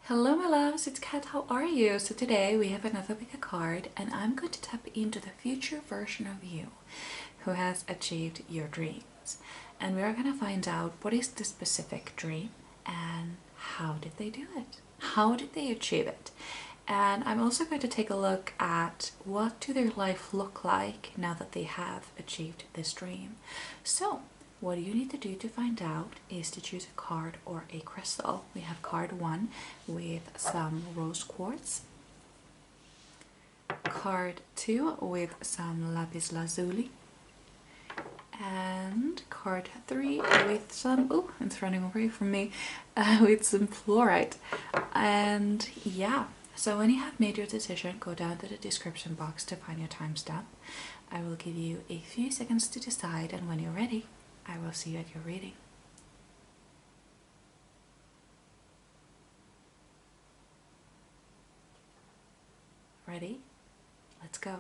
Hello my loves, it's Kat, how are you? So today we have another pick a card and I'm going to tap into the future version of you who has achieved your dreams. And we're going to find out what is the specific dream and how did they do it? How did they achieve it? And I'm also going to take a look at what do their life look like now that they have achieved this dream. So what you need to do to find out is to choose a card or a crystal. We have card 1 with some rose quartz, card 2 with some lapis lazuli, and card 3 with some, oh, it's running away from me, with some fluorite. And yeah, so when you have made your decision, go down to the description box to find your timestamp. I will give you a few seconds to decide, and when you're ready, I will see you at your reading. Ready? Let's go.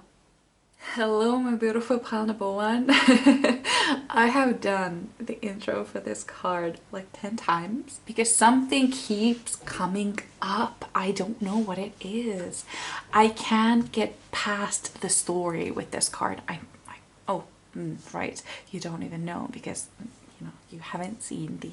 Hello my beautiful pile number 1. I have done the intro for this card like 10 times because something keeps coming up. I don't know what it is. I can't get past the story with this card. Right, you don't even know because you haven't seen the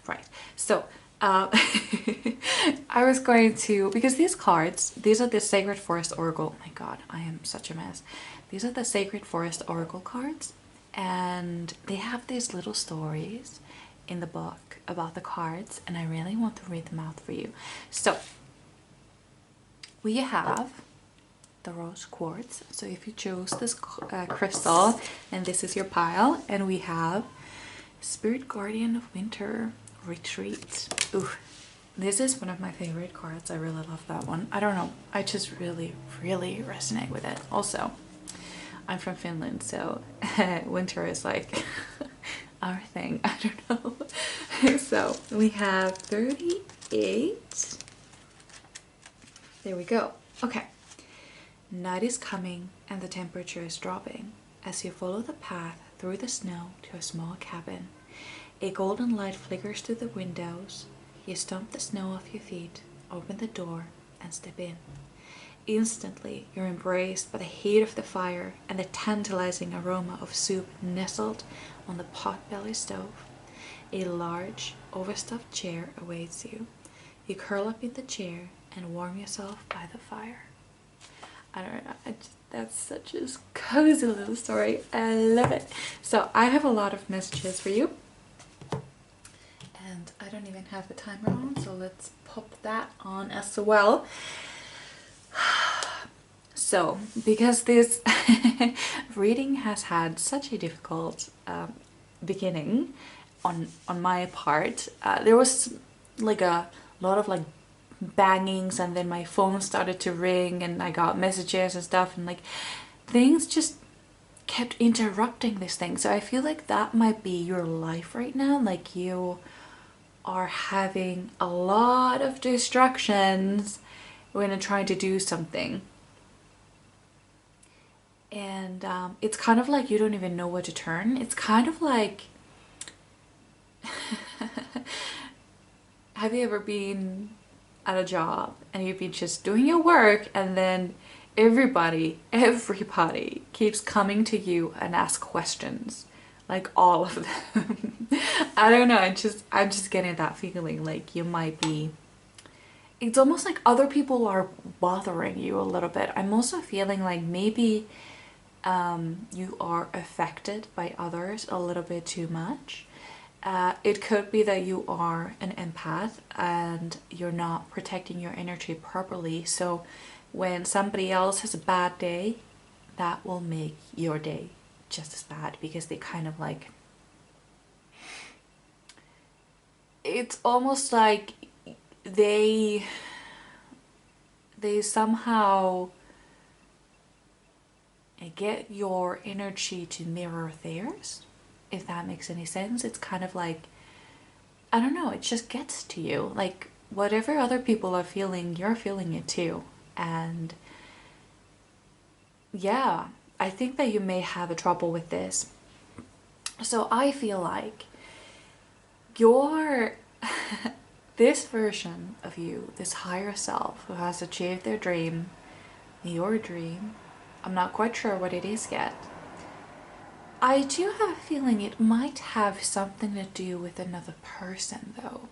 right. So I was going to, because these cards, these are the Sacred Forest Oracle. Oh my god, I am such a mess. These are the Sacred Forest Oracle cards, and they have these little stories in the book about the cards, and I really want to read them out for you. So we have the rose quartz. So if you chose this crystal, and this is your pile, and we have Spirit Guardian of Winter Retreat. Ooh, this is one of my favorite cards. I really love that one. I don't know, I just really resonate with it. Also, I'm from Finland, so winter is like our thing. I don't know. So we have 38. There we go. Okay. Night is coming and the temperature is dropping. As you follow the path through the snow to a small cabin, a golden light flickers through the windows. You stomp the snow off your feet, open the door, and step in. Instantly, you're embraced by the heat of the fire and the tantalizing aroma of soup nestled on the pot-belly stove. A large, overstuffed chair awaits you. You curl up in the chair and warm yourself by the fire. I don't know, that's such a cozy little story. I love it. So I have a lot of messages for you. And I don't even have the timer on, so let's pop that on as well. So, because this reading has had such a difficult beginning on my part, there was like a lot of like bangings, and then my phone started to ring and I got messages and stuff, and like things just kept interrupting this thing. So I feel like that might be your life right now. Like you are having a lot of distractions when you're trying to do something, and it's kind of like you don't even know where to turn. It's kind of like have you ever been at a job and you've been just doing your work, and then everybody keeps coming to you and ask questions, like all of them. I don't know, I'm just getting that feeling like you might be, it's almost like other people are bothering you a little bit. I'm also feeling like maybe you are affected by others a little bit too much. It could be that you are an empath and you're not protecting your energy properly, so when somebody else has a bad day, that will make your day just as bad, because they kind of like, it's almost like they somehow get your energy to mirror theirs, if that makes any sense. It's kind of like, I don't know, it just gets to you. Like whatever other people are feeling, you're feeling it too. And yeah, I think that you may have a trouble with this. So I feel like your this version of you, this higher self who has achieved their dream, your dream, I'm not quite sure what it is yet. I do have a feeling it might have something to do with another person though,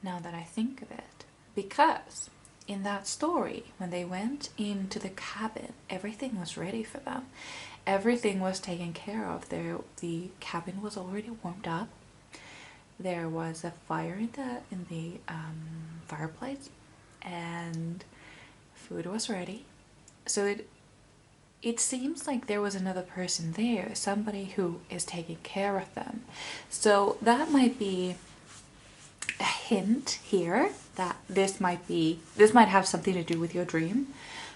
now that I think of it. Because in that story, when they went into the cabin, everything was ready for them. Everything was taken care of. The cabin was already warmed up. There was a fire in the fireplace, and food was ready. So it seems like there was another person there, somebody who is taking care of them. So that might be a hint here that this might have something to do with your dream,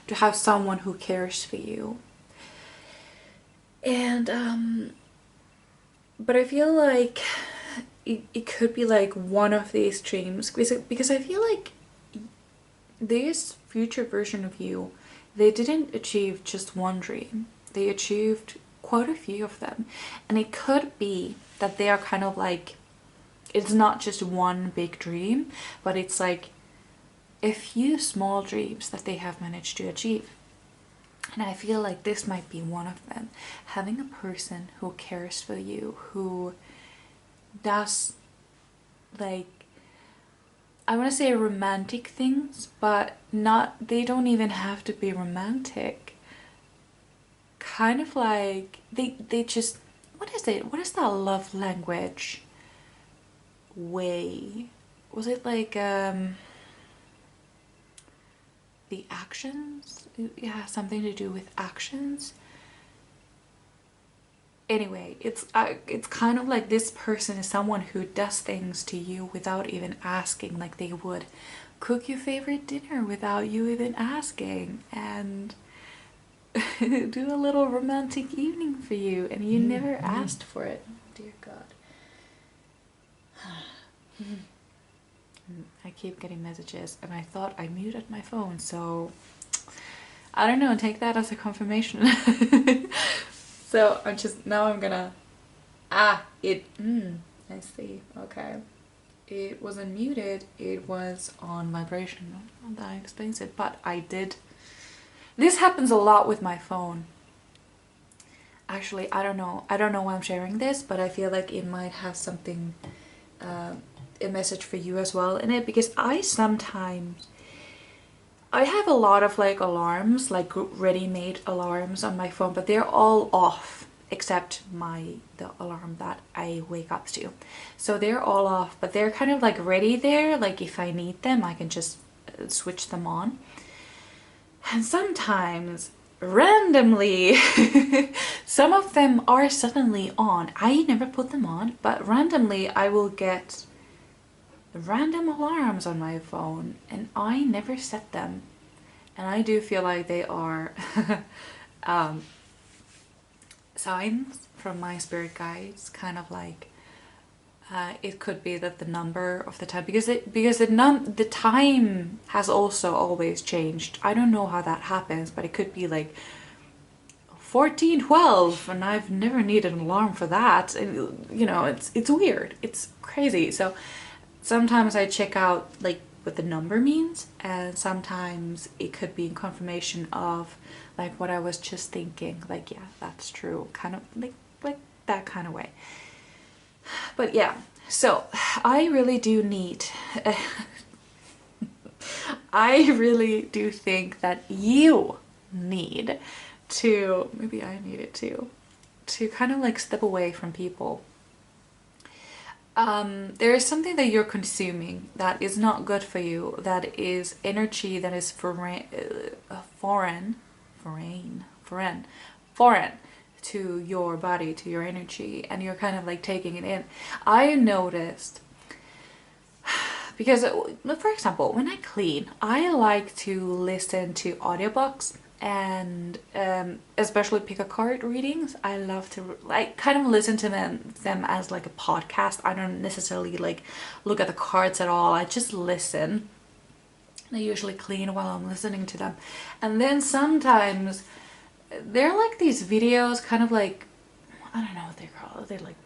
to have someone who cares for you. And but I feel like it could be like one of these dreams, because I feel like this future version of you, they didn't achieve just one dream, they achieved quite a few of them. And it could be that they are kind of like, it's not just one big dream, but it's like a few small dreams that they have managed to achieve. And I feel like this might be one of them. Having a person who cares for you, who does, like, I want to say romantic things, but they don't even have to be romantic. Kind of like, they just, what is it? What is that love language way? Was it like, the actions? Yeah, something to do with actions. Anyway, it's kind of like this person is someone who does things to you without even asking. Like they would cook your favorite dinner without you even asking, and do a little romantic evening for you, and you never asked for it. Dear God. I keep getting messages, and I thought I muted my phone, so I don't know, take that as a confirmation. So I'm gonna, I see, okay. It wasn't muted, it was on vibration. That explains it, but this happens a lot with my phone. Actually, I don't know why I'm sharing this, but I feel like it might have something, a message for you as well in it, because I have a lot of like alarms, like ready-made alarms on my phone, but they're all off except the alarm that I wake up to. So they're all off, but they're kind of like ready there, like if I need them I can just switch them on. And sometimes randomly some of them are suddenly on. I never put them on, but randomly I will get random alarms on my phone, and I never set them. And I do feel like they are signs from my spirit guides, kind of like it could be that the number of the time, because the time has also always changed. I don't know how that happens, but it could be like 14:12, and I've never needed an alarm for that. And you know, it's weird, it's crazy. So sometimes I check out like what the number means, and sometimes it could be in confirmation of like what I was just thinking, like, yeah, that's true, kind of like that kind of way. But yeah, so I really do need I really do think that you need to, maybe I need it to kind of like step away from people. There is something that you're consuming that is not good for you, that is energy that is foreign to your body, to your energy, and you're kind of like taking it in. I noticed, because for example, when I clean, I like to listen to audiobooks, and especially pick a card readings. I love to like kind of listen to them as like a podcast. I don't necessarily like look at the cards at all. I just listen. I usually clean while I'm listening to them. And then sometimes they're like these videos, kind of like, I don't know what they're called. They're like,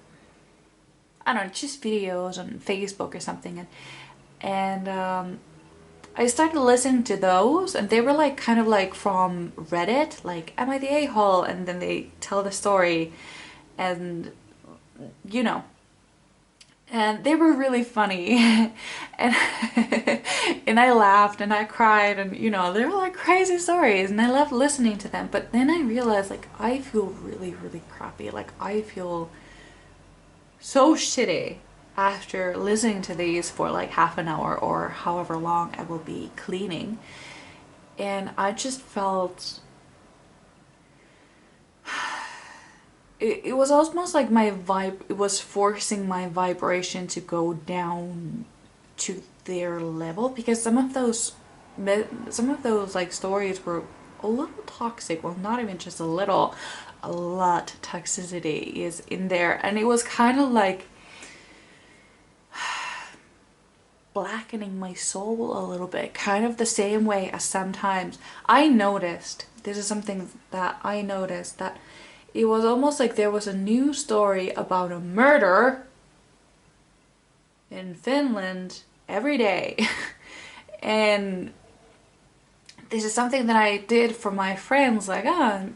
I don't know, just videos on Facebook or something, and I started listening to those, and they were like kind of like from Reddit, like am I the a-hole, and then they tell the story, and you know, and they were really funny and and I laughed and I cried, and you know, they were like crazy stories, and I loved listening to them. But then I realized like I feel really really crappy, like I feel so shitty after listening to these for like half an hour or however long I will be cleaning. And I just felt it was almost like my vibe, it was forcing my vibration to go down to their level, because some of those like stories were a little toxic. Well, not even just a little, a lot toxicity is in there, and it was kind of like blackening my soul a little bit, kind of the same way as sometimes I noticed, this is something that I noticed, that it was almost like there was a new story about a murder in Finland every day. And this is something that I did for my friends, like,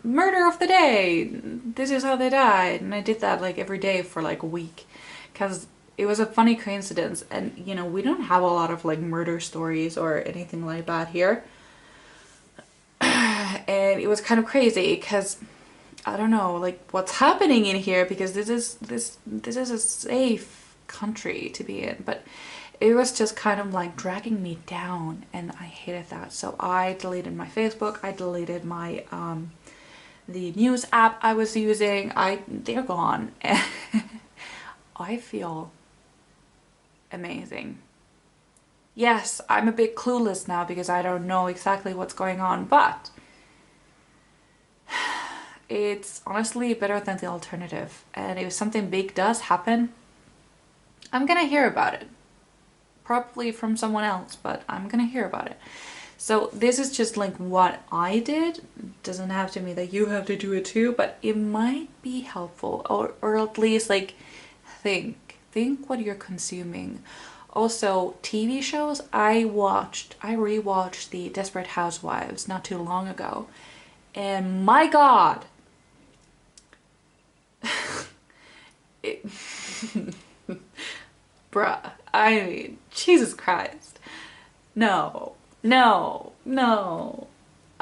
murder of the day, this is how they died. And I did that like every day for like a week, because it was a funny coincidence. And you know, we don't have a lot of like murder stories or anything like that here. And it was kind of crazy because I don't know like what's happening in here, because this is a safe country to be in, but it was just kind of like dragging me down, and I hated that. So I deleted my Facebook, I deleted my the news app I was using, they're gone. And I feel amazing. Yes, I'm a bit clueless now because I don't know exactly what's going on, but it's honestly better than the alternative. And if something big does happen, I'm gonna hear about it. Probably from someone else, but I'm gonna hear about it. So this is just like what I did. Doesn't have to mean that you have to do it too, but it might be helpful, or at least like think what you're consuming. Also, TV shows, I rewatched the Desperate Housewives not too long ago, and my God, bruh, I mean, Jesus Christ. No.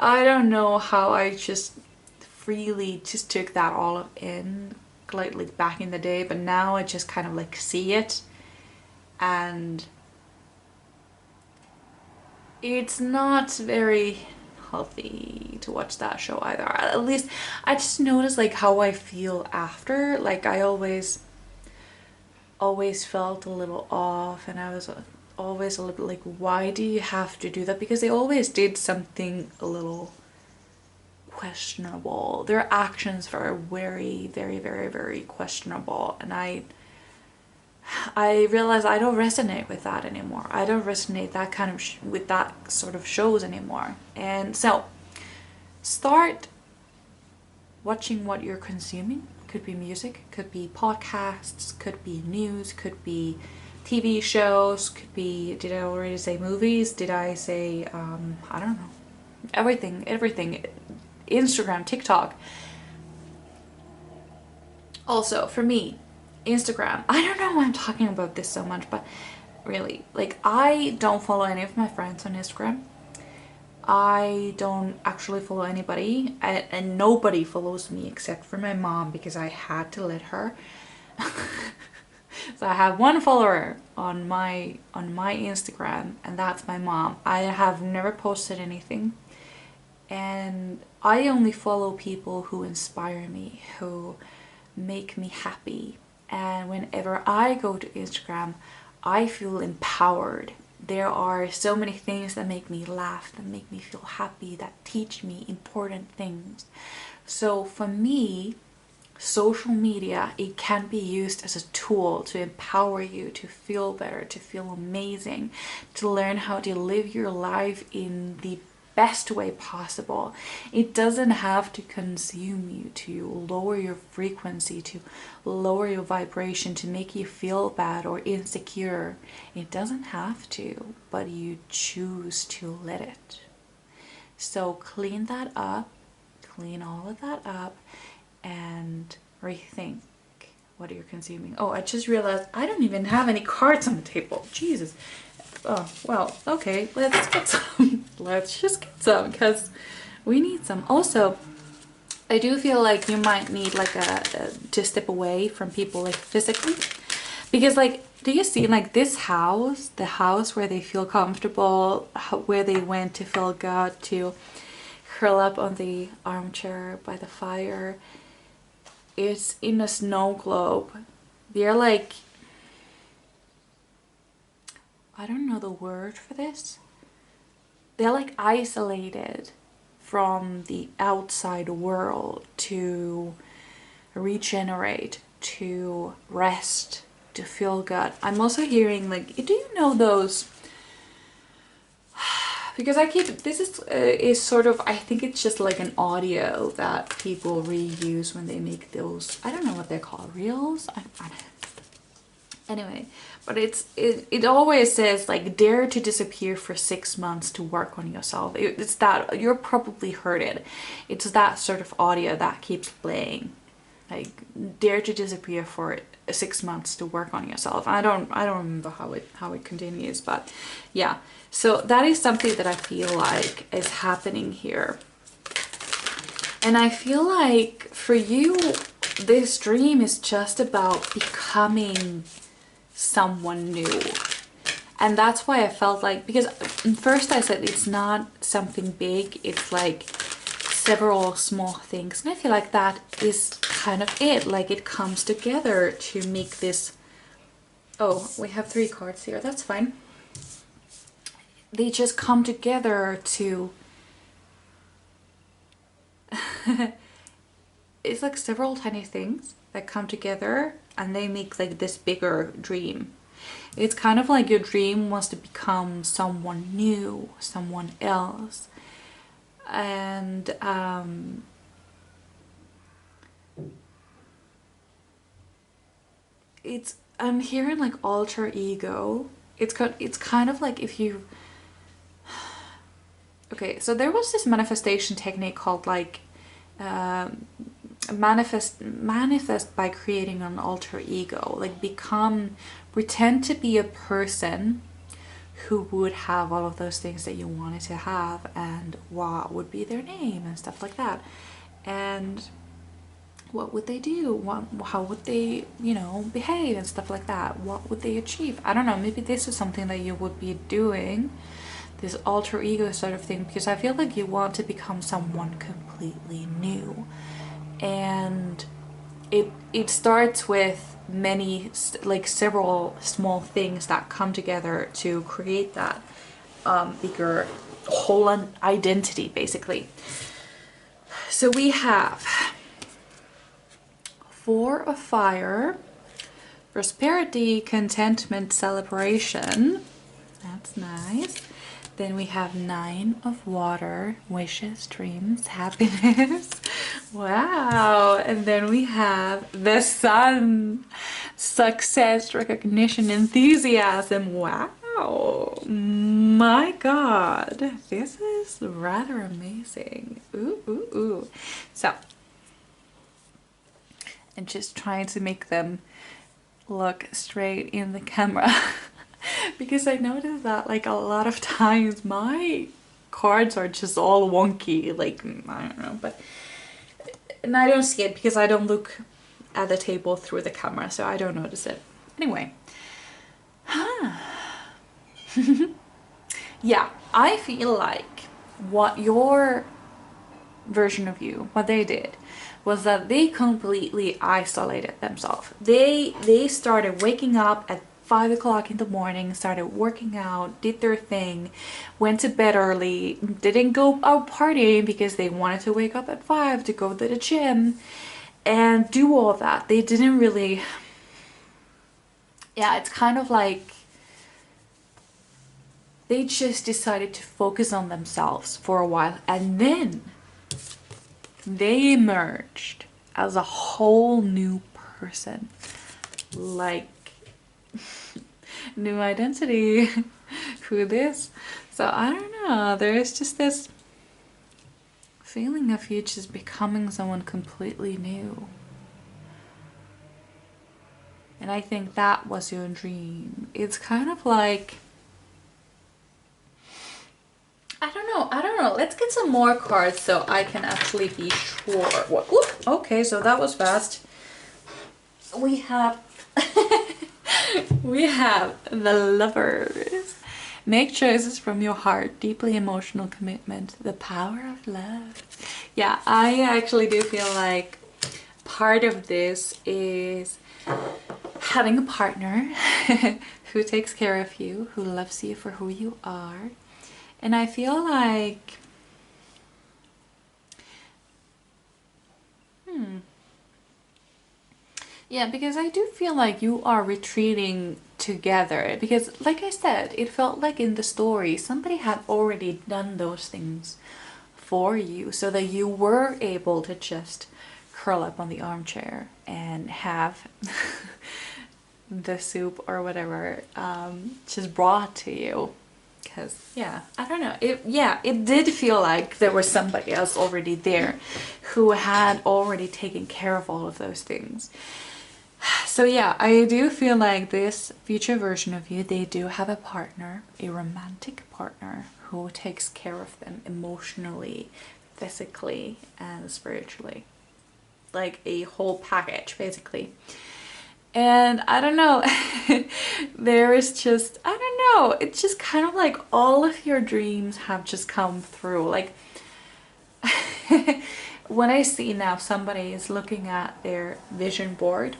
I don't know how I just freely just took that all in, like back in the day, but now I just kind of like see it, and it's not very healthy to watch that show either. At least I just noticed like how I feel after. Like I always felt a little off, and I was always a little like, why do you have to do that? Because they always did something a little questionable. Their actions were very questionable, and I realized I don't resonate with that anymore. I don't resonate that kind of with that sort of shows anymore. And so start watching what you're consuming. Could be music, could be podcasts, could be news, could be TV shows, could be, did I already say movies? Did I say, I don't know, everything, Instagram, TikTok. Also, for me, Instagram, I don't know why I'm talking about this so much, but really, like, I don't follow any of my friends on Instagram. I don't actually follow anybody, and nobody follows me except for my mom, because I had to let her. So I have one follower on my Instagram, and that's my mom. I have never posted anything, and I only follow people who inspire me, who make me happy. And whenever I go to Instagram, I feel empowered. There are so many things that make me laugh, that make me feel happy, that teach me important things. So for me, social media, it can be used as a tool to empower you, to feel better, to feel amazing, to learn how to live your life in the best way possible. It doesn't have to consume you, to lower your frequency, to lower your vibration, to make you feel bad or insecure. It doesn't have to, but you choose to let it. So clean that up, clean all of that up, and rethink what you're consuming. Oh, I just realized I don't even have any cards on the table. Jesus. Oh, well, okay, let's get some. Let's just get some, because we need some. Also, I do feel like you might need like to step away from people, like physically, because like, do you see like this house, the house where they feel comfortable, where they went to feel good, to curl up on the armchair by the fire, it's in a snow globe. They're like, I don't know the word for this. They're like isolated from the outside world to regenerate, to rest, to feel good. I'm also hearing like, do you know those? Because I keep, this is sort of, I think it's just like an audio that people reuse when they make those, I don't know what they're called, reels? I don't know. Anyway, but it always says like, dare to disappear for 6 months to work on yourself. It's that, you're probably heard it. It's that sort of audio that keeps playing. Like, dare to disappear for 6 months to work on yourself. I don't remember how it continues, but yeah. So that is something that I feel like is happening here. And I feel like for you, this dream is just about becoming someone new. And that's why I felt like, because first I said it's not something big, it's like several small things, and I feel like that is kind of it. Like, it comes together to make this. Oh, we have 3 cards here, that's fine. They just come together to it's like several tiny things that come together and they make like this bigger dream. It's kind of like your dream wants to become someone new, someone else. And I'm hearing like alter ego. It's kind of like if you, okay, so there was this manifestation technique called like manifest by creating an alter ego. Like, pretend to be a person who would have all of those things that you wanted to have, and what would be their name and stuff like that, and what would they do, how would they, you know, behave and stuff like that, what would they achieve. I don't know, maybe this is something that you would be doing, this alter ego sort of thing, because I feel like you want to become someone completely new. And it starts with many, like several small things that come together to create that bigger whole identity, basically. So we have 4 of fire, prosperity, contentment, celebration. That's nice. Then we have 9 of water, wishes, dreams, happiness. Wow. And then we have the sun, success, recognition, enthusiasm. Wow. My God. This is rather amazing. Ooh, ooh, ooh. So, I'm just trying to make them look straight in the camera. Because I noticed that like a lot of times my cards are just all wonky, like, I don't know, but, and I don't see it because I don't look at the table through the camera, so I don't notice it. Anyway, yeah, I feel like what your version of you, what they did, was that they completely isolated themselves. They started waking up at 5 o'clock in the morning, started working out, did their thing, went to bed early, didn't go out partying because they wanted to wake up at 5 to go to the gym and do all that. They didn't really, yeah, it's kind of like they just decided to focus on themselves for a while, and then they emerged as a whole new person, like new identity. Who this? So I don't know, there's just this feeling of you just becoming someone completely new. And I think that was your dream. It's kind of like, I don't know. Let's get some more cards so I can actually be sure. What? Ooh, okay, so that was fast. We have we have the Lovers. Make choices from your heart. Deeply emotional commitment. The power of love. Yeah, I actually do feel like part of this is having a partner who takes care of you, who loves you for who you are. And I feel like yeah, because I do feel like you are retreating together, because like I said, it felt like in the story somebody had already done those things for you, so that you were able to just curl up on the armchair and have the soup or whatever just brought to you. Because yeah, I don't know, it did feel like there was somebody else already there who had already taken care of all of those things. So yeah, I do feel like this future version of you, they do have a partner, a romantic partner who takes care of them emotionally, physically, and spiritually. Like a whole package, basically. And I don't know, there is just, I don't know, it's just kind of like all of your dreams have just come through. Like, when I see now somebody is looking at their vision board,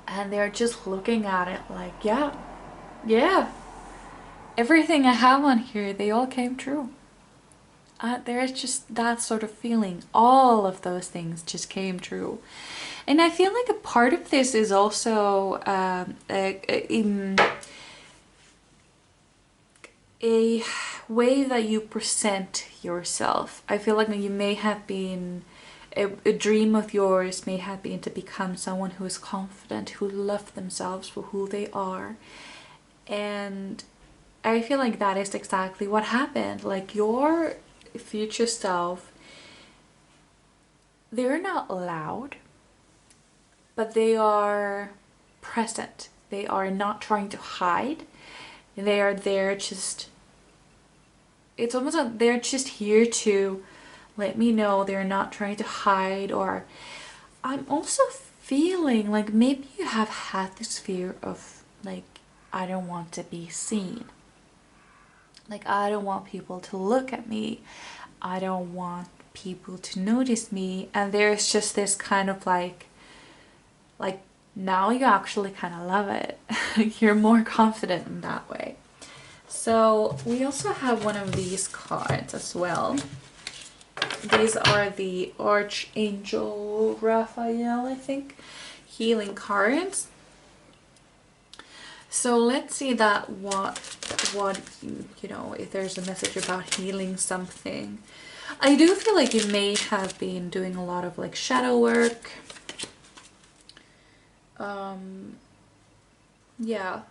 and they're just looking at it like, yeah, everything I have on here, they all came true. There's just that sort of feeling. All of those things just came true. And I feel like a part of this is also a way that you present yourself. I feel like you may have been, a dream of yours may have been to become someone who is confident, who loves themselves for who they are. And I feel like that is exactly what happened. Like your future self, they're not loud, but they are present. They are not trying to hide. They are there just, it's almost like they're just here to let me know. They're not trying to hide. Or I'm also feeling like maybe you have had this fear of like, I don't want to be seen. Like, I don't want people to look at me. I don't want people to notice me. And there's just this kind of like now you actually kind of love it. You're more confident in that way. So we also have one of these cards as well. These are the Archangel Raphael, I think, healing cards. So let's see that what you know, if there's a message about healing something. I do feel like you may have been doing a lot of like shadow work. Yeah.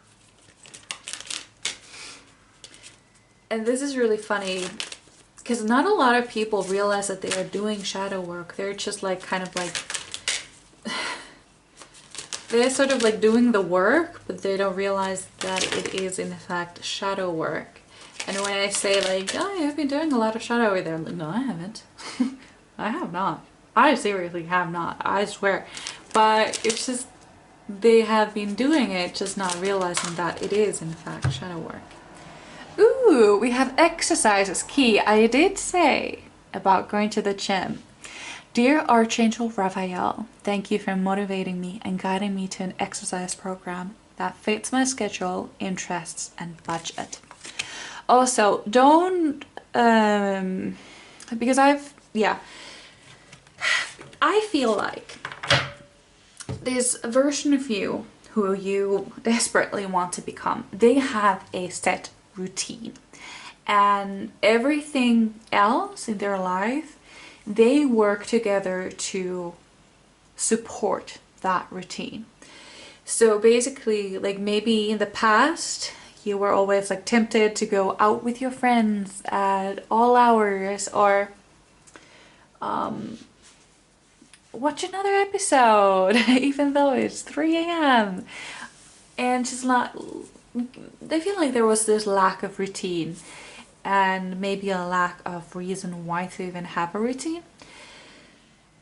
And this is really funny because not a lot of people realize that they are doing shadow work. They're just like kind of like they're sort of like doing the work, but they don't realize that it is in fact shadow work. And when I say like, oh, I've been doing a lot of shadow work, they're like, no, I haven't. I have not. I seriously have not. I swear. But it's just, they have been doing it, just not realizing that it is in fact shadow work. Ooh, we have exercises key. I did say about going to the gym. Dear Archangel Raphael, thank you for motivating me and guiding me to an exercise program that fits my schedule, interests, and budget. Also, don't, because I feel like this version of you who you desperately want to become, they have a set routine. And everything else in their life, they work together to support that routine. So basically, like maybe in the past, you were always like tempted to go out with your friends at all hours, or watch another episode even though it's 3 a.m. and just not, I feel like there was this lack of routine and maybe a lack of reason why to even have a routine.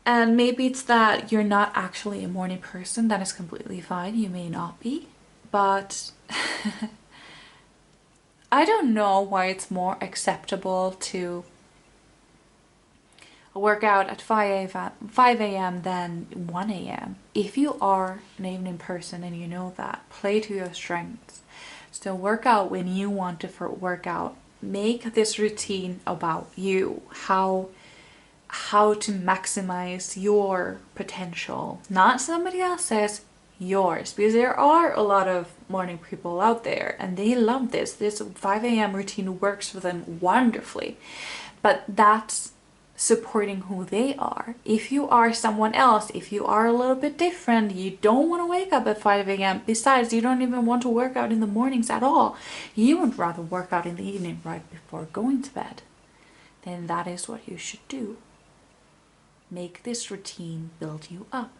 And maybe it's that you're not actually a morning person. That is completely fine. You may not be, but I don't know why it's more acceptable to work out at 5 a.m. than 1 a.m. If you are an evening person and you know that, play to your strengths. So work out when you want to work out. Make this routine about you, how to maximize your potential, not somebody else's, yours, because there are a lot of morning people out there and they love this 5 a.m. routine works for them wonderfully, but that's supporting who they are. If you are someone else, if you are a little bit different, you don't want to wake up at 5 a.m. Besides, you don't even want to work out in the mornings at all. You would rather work out in the evening right before going to bed. Then that is what you should do. Make this routine build you up.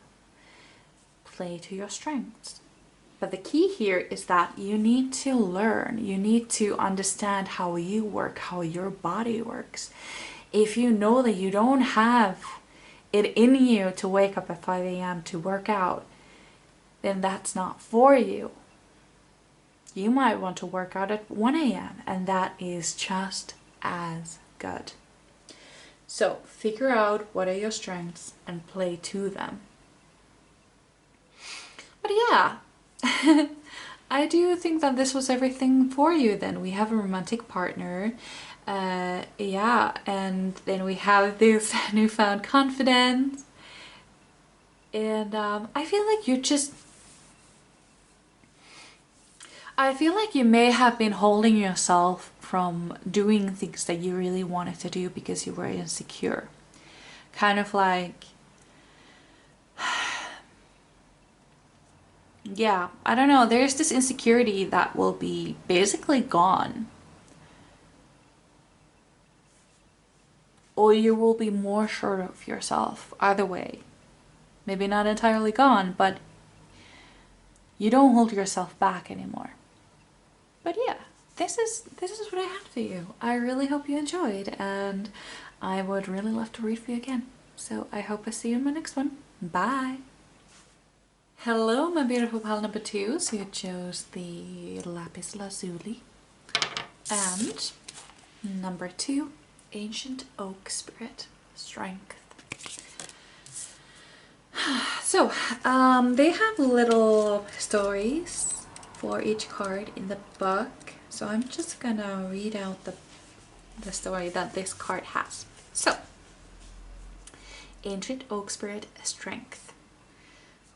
Play to your strengths. But the key here is that you need to learn. You need to understand how you work, how your body works. If you know that you don't have it in you to wake up at 5 a.m. to work out, then that's not for you. You might want to work out at 1 a.m. and that is just as good. So figure out what are your strengths and play to them. But yeah, I do think that this was everything for you then. We have a romantic partner. Yeah, and then we have this newfound confidence. And I feel like I feel like you may have been holding yourself from doing things that you really wanted to do because you were insecure. Kind of like, yeah, I don't know, there's this insecurity that will be basically gone. Or you will be more sure of yourself, either way. Maybe not entirely gone, but you don't hold yourself back anymore. But yeah, this is what I had for you. I really hope you enjoyed, and I would really love to read for you again. So I hope I see you in my next one. Bye! Hello, my beautiful pal number 2. So you chose the Lapis Lazuli. And number 2, Ancient Oak Spirit, Strength. So, they have little stories for each card in the book. So I'm just gonna read out the story that this card has. So, Ancient Oak Spirit, Strength.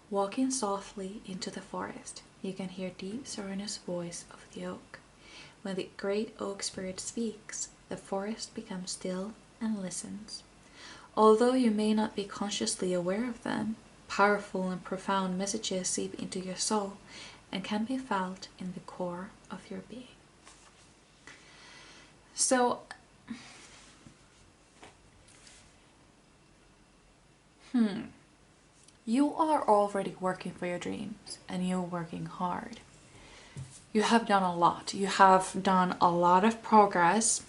Walking softly into the forest, you can hear deep, serenous voice of the oak. When the great oak spirit speaks, the forest becomes still and listens. Although you may not be consciously aware of them, powerful and profound messages seep into your soul and can be felt in the core of your being. So, you are already working for your dreams and you're working hard. You have done a lot. You have done a lot of progress.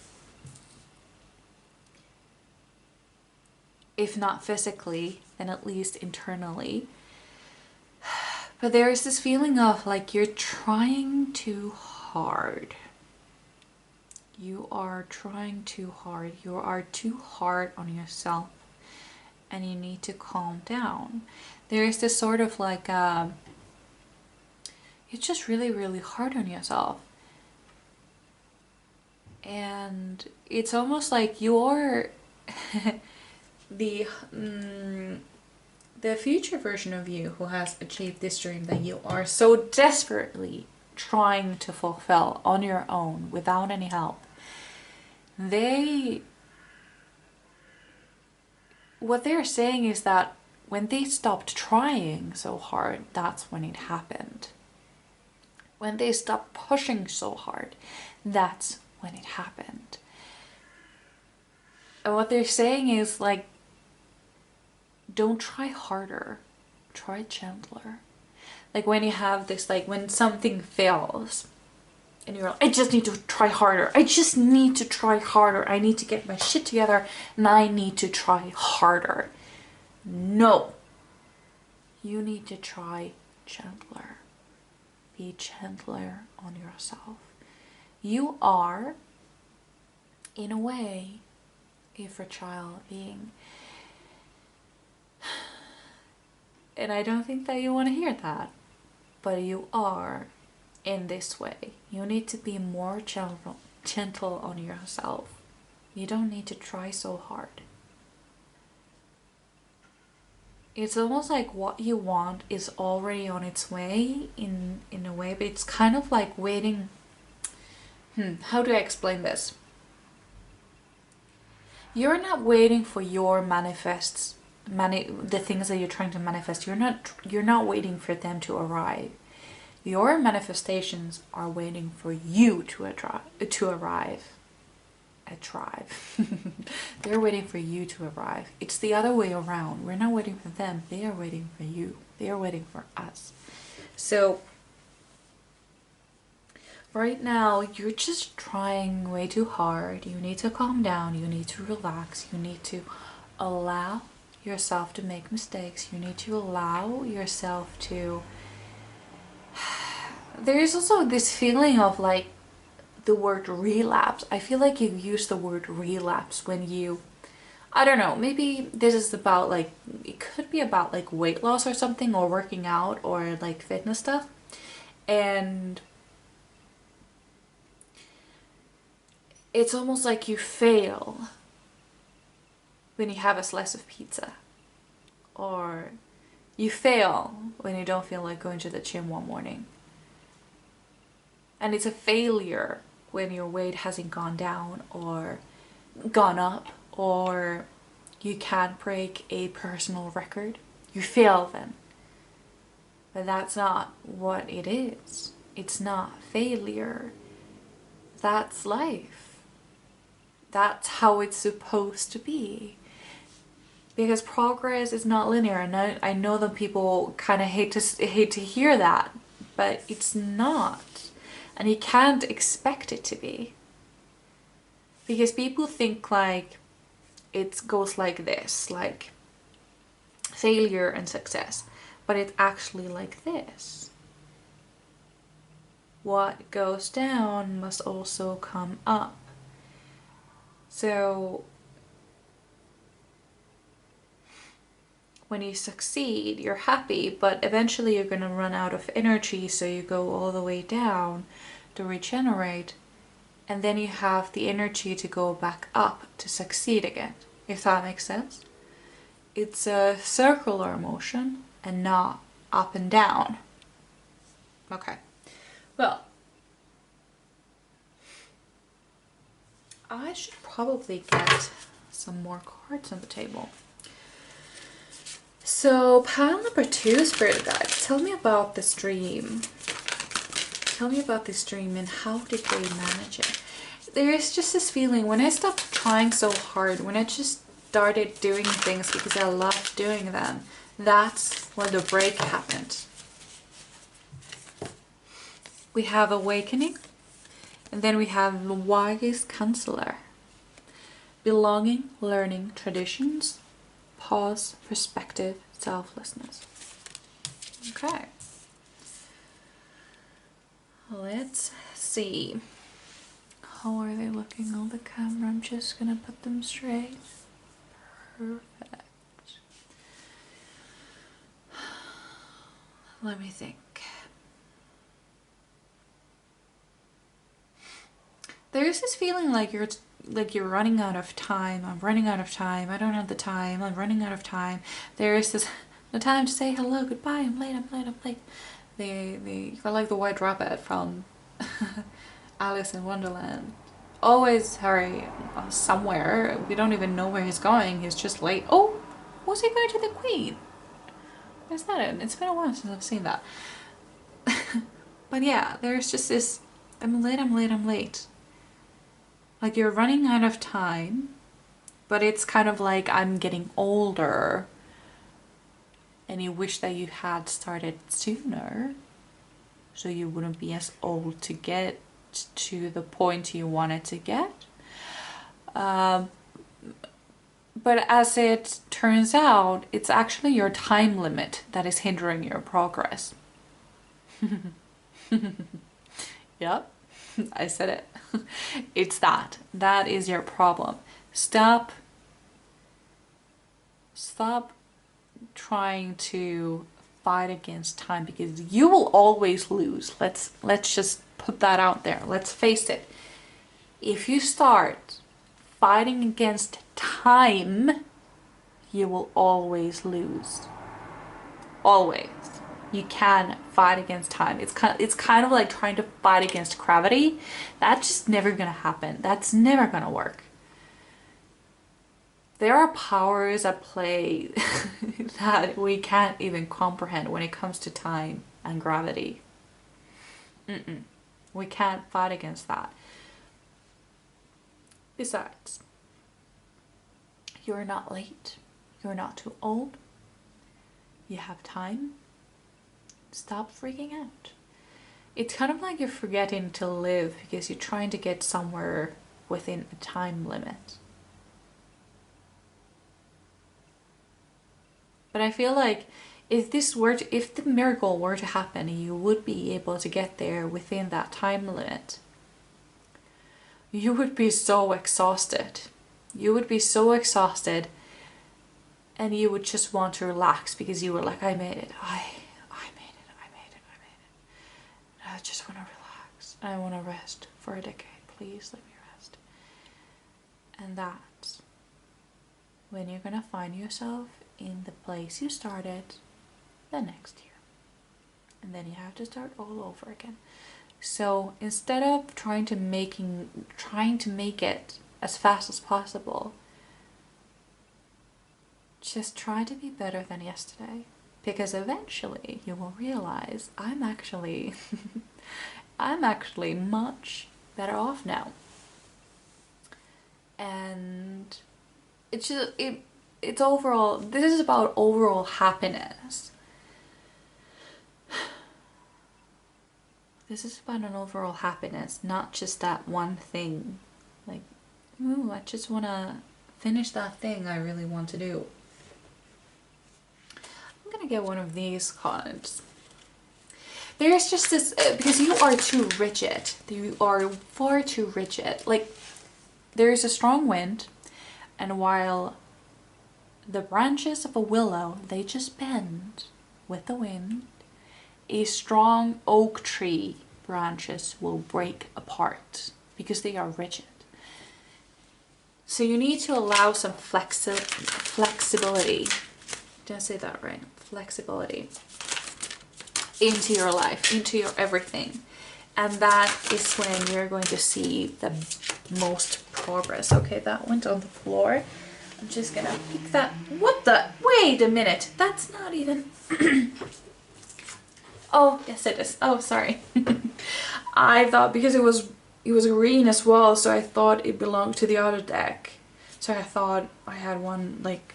If not physically, then at least internally. But there is this feeling of like you're trying too hard. You are trying too hard. You are too hard on yourself. And you need to calm down. There is this sort of like, you're just really, really hard on yourself. And it's almost like you're the future version of you who has achieved this dream that you are so desperately trying to fulfill on your own without any help, what they're saying is that when they stopped trying so hard, that's when it happened. When they stopped pushing so hard, that's when it happened. And what they're saying is like, don't try harder, try gentler. Like when you have this, like when something fails and you're like, I just need to try harder. I just need to try harder. I need to get my shit together and I need to try harder. No, you need to try gentler. Be gentler on yourself. You are, in a way, a fragile being. And I don't think that you want to hear that. But you are in this way. You need to be more gentle on yourself. You don't need to try so hard. It's almost like what you want is already on its way in a way, but it's kind of like waiting. How do I explain this? You're not waiting for your the things that you're trying to manifest. You're not waiting for them to arrive. Your manifestations are waiting for you to arrive. They're waiting for you to arrive. It's the other way around. We're not waiting for them. They are waiting for you. They are waiting for us. So right now you're just trying way too hard. You need to calm down. You need to relax. You need to allow yourself to make mistakes. You need to allow yourself to... There's also this feeling of like the word relapse. I feel like you use the word relapse when you, I don't know, maybe this is about like, it could be about like weight loss or something, or working out, or like fitness stuff. And it's almost like you fail when you have a slice of pizza, or you fail when you don't feel like going to the gym one morning. And it's a failure when your weight hasn't gone down or gone up, or you can't break a personal record. You fail then. But that's not what it is. It's not failure. That's life. That's how it's supposed to be. Because progress is not linear, and I know that people kind of hate to hear that, but it's not. And you can't expect it to be. Because people think like it goes like this, like failure and success. But it's actually like this. What goes down must also come up. So when you succeed, you're happy, but eventually you're going to run out of energy, so you go all the way down to regenerate, and then you have the energy to go back up to succeed again, if that makes sense. It's a circular motion and not up and down. Okay, well, I should probably get some more cards on the table. So pile number 2, Spirit Guides, tell me about this dream. Tell me about this dream and how did they manage it? There's just this feeling, when I stopped trying so hard, when I just started doing things because I loved doing them, that's when the break happened. We have awakening, and then we have the wise counselor. Belonging, learning, traditions, pause, perspective, selflessness. Okay. Let's see. How are they looking on the camera? I'm just gonna put them straight. Perfect. Let me think. There's this feeling like you're running out of time. I'm running out of time. I don't have the time. I'm running out of time. There is this, no time to say hello, goodbye, I'm late. They're like the white rabbit from Alice in Wonderland. Always hurry somewhere. We don't even know where he's going. He's just late. Oh, was he going to the Queen? Is that it? It's been a while since I've seen that. But yeah, there's just this, I'm late, I'm late, I'm late. Like you're running out of time, but it's kind of like I'm getting older and you wish that you had started sooner so you wouldn't be as old to get to the point you wanted to get. But as it turns out, it's actually your time limit that is hindering your progress. Yep, I said it. It's that. That is your problem. Stop trying to fight against time because you will always lose. Let's just put that out there. Let's face it. If you start fighting against time, you will always lose. Always. You can fight against time. It's kind of like trying to fight against gravity. That's just never gonna happen. That's never gonna work. There are powers at play that we can't even comprehend when it comes to time and gravity. We can't fight against that. Besides, you're not late. You're not too old. You have time. Stop freaking out. It's kind of like you're forgetting to live because you're trying to get somewhere within a time limit. But I feel like if the miracle were to happen, you would be able to get there within that time limit. You would be so exhausted. You would be so exhausted and you would just want to relax because you were like, I made it. I made it. I just want to relax. I want to rest for a decade. Please let me rest. And that's when you're going to find yourself in the place you started the next year. And then you have to start all over again. So instead of trying to make it as fast as possible, just try to be better than yesterday. Because eventually you will realize I'm actually much better off now. And it's overall, this is about overall happiness. This is about an overall happiness, not just that one thing. Like, ooh, I just want to finish that thing I really want to do. I'm gonna get one of these cards. There's just this, because you are too rigid. You are far too rigid. Like, there is a strong wind, and while the branches of a willow, they just bend with the wind, a strong oak tree branches will break apart because they are rigid. So you need to allow some flexibility. Did I say that right? Flexibility into your life, into your everything. And that is when you're going to see the most progress. Okay, that went on the floor. I'm just gonna pick that. What the? Wait a minute. That's not even. Oh, yes it is. Oh, sorry. I thought because it was green as well, so I thought it belonged to the other deck. So I thought I had one like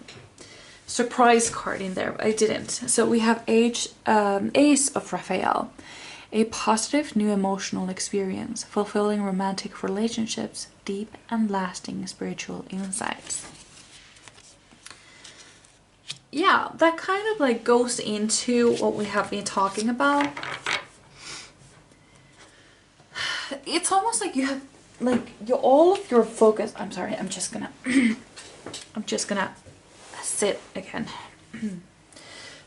surprise card in there, but I didn't. So we have Ace of Raphael. A positive new emotional experience, fulfilling romantic relationships, deep and lasting spiritual insights. Yeah, that kind of like goes into what we have been talking about. It's almost like you have like all of your focus. I'm sorry, I'm just gonna sit again.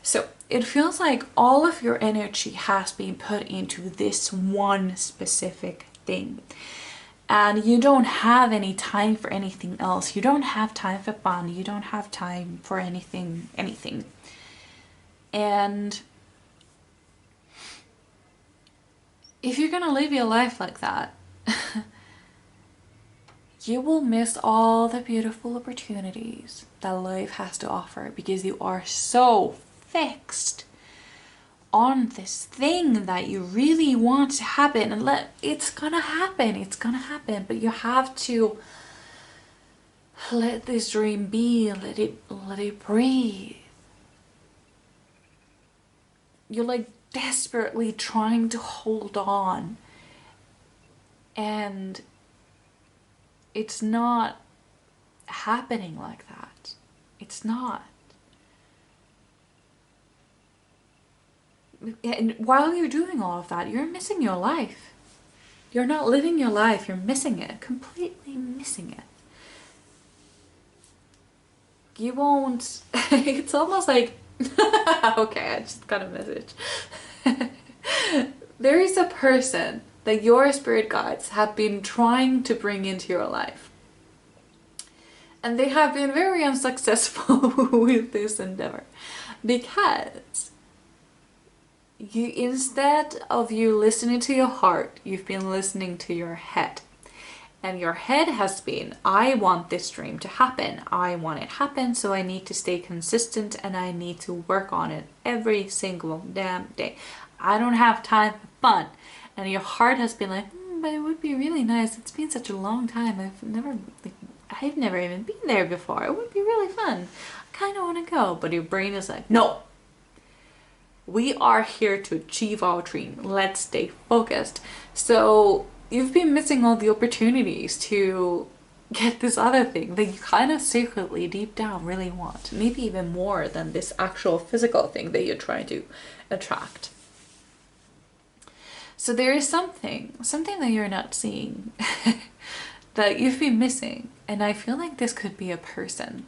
So it feels like all of your energy has been put into this one specific thing. And you don't have any time for anything else. You don't have time for fun. You don't have time for anything. And if you're gonna live your life like that, you will miss all the beautiful opportunities that life has to offer because you are so fixed on this thing that you really want to happen, and it's gonna happen, but you have to let this dream be, let it breathe. You're like desperately trying to hold on, and it's not happening like that. It's not. And while you're doing all of that, you're missing your life. You're not living your life, you're missing it, completely missing it. You won't, it's almost like, okay, I just got a message. There is a person that your spirit guides have been trying to bring into your life. And they have been very unsuccessful with this endeavor because instead of you listening to your heart, you've been listening to your head. And your head has been, I want this dream to happen. I want it to happen, so I need to stay consistent and I need to work on it every single damn day. I don't have time for fun. And your heart has been like, but it would be really nice. It's been such a long time. I've never even been there before. It would be really fun. I kind of want to go. But your brain is like, no. We are here to achieve our dream. Let's stay focused. So you've been missing all the opportunities to get this other thing that you kind of secretly deep down really want. Maybe even more than this actual physical thing that you're trying to attract. So there is something that you're not seeing that you've been missing. And I feel like this could be a person,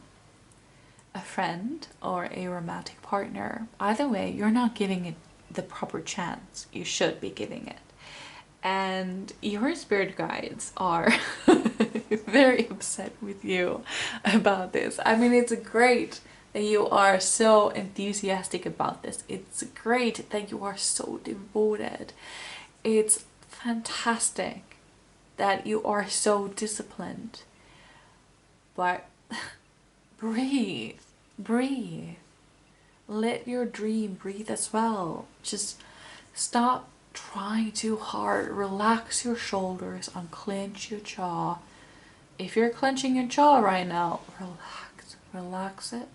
a friend, or a romantic partner. Either way, you're not giving it the proper chance you should be giving it. And your spirit guides are very upset with you about this. I mean, it's great that you are so enthusiastic about this. It's great that you are so devoted. It's fantastic that you are so disciplined. But breathe. Let your dream breathe as well. Just stop trying too hard. Relax your shoulders, unclench your jaw. If you're clenching your jaw right now, relax it.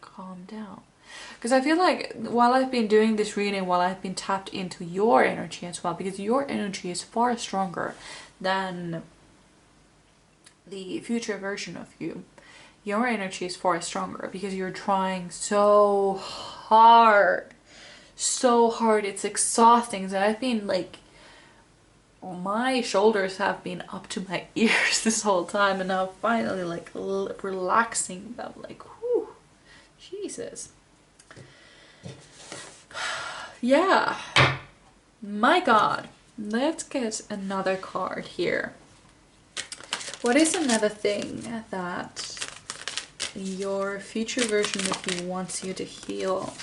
Calm down. Because I feel like while I've been doing this reading, while I've been tapped into your energy as well, because your energy is far stronger than the future version of you. Your energy is far stronger because you're trying so hard. It's exhausting. So I've been like, my shoulders have been up to my ears this whole time, and now finally like relaxing them, like, whew, Jesus. Yeah, my God. Let's get another card here. What is another thing that your future version of you wants you to heal?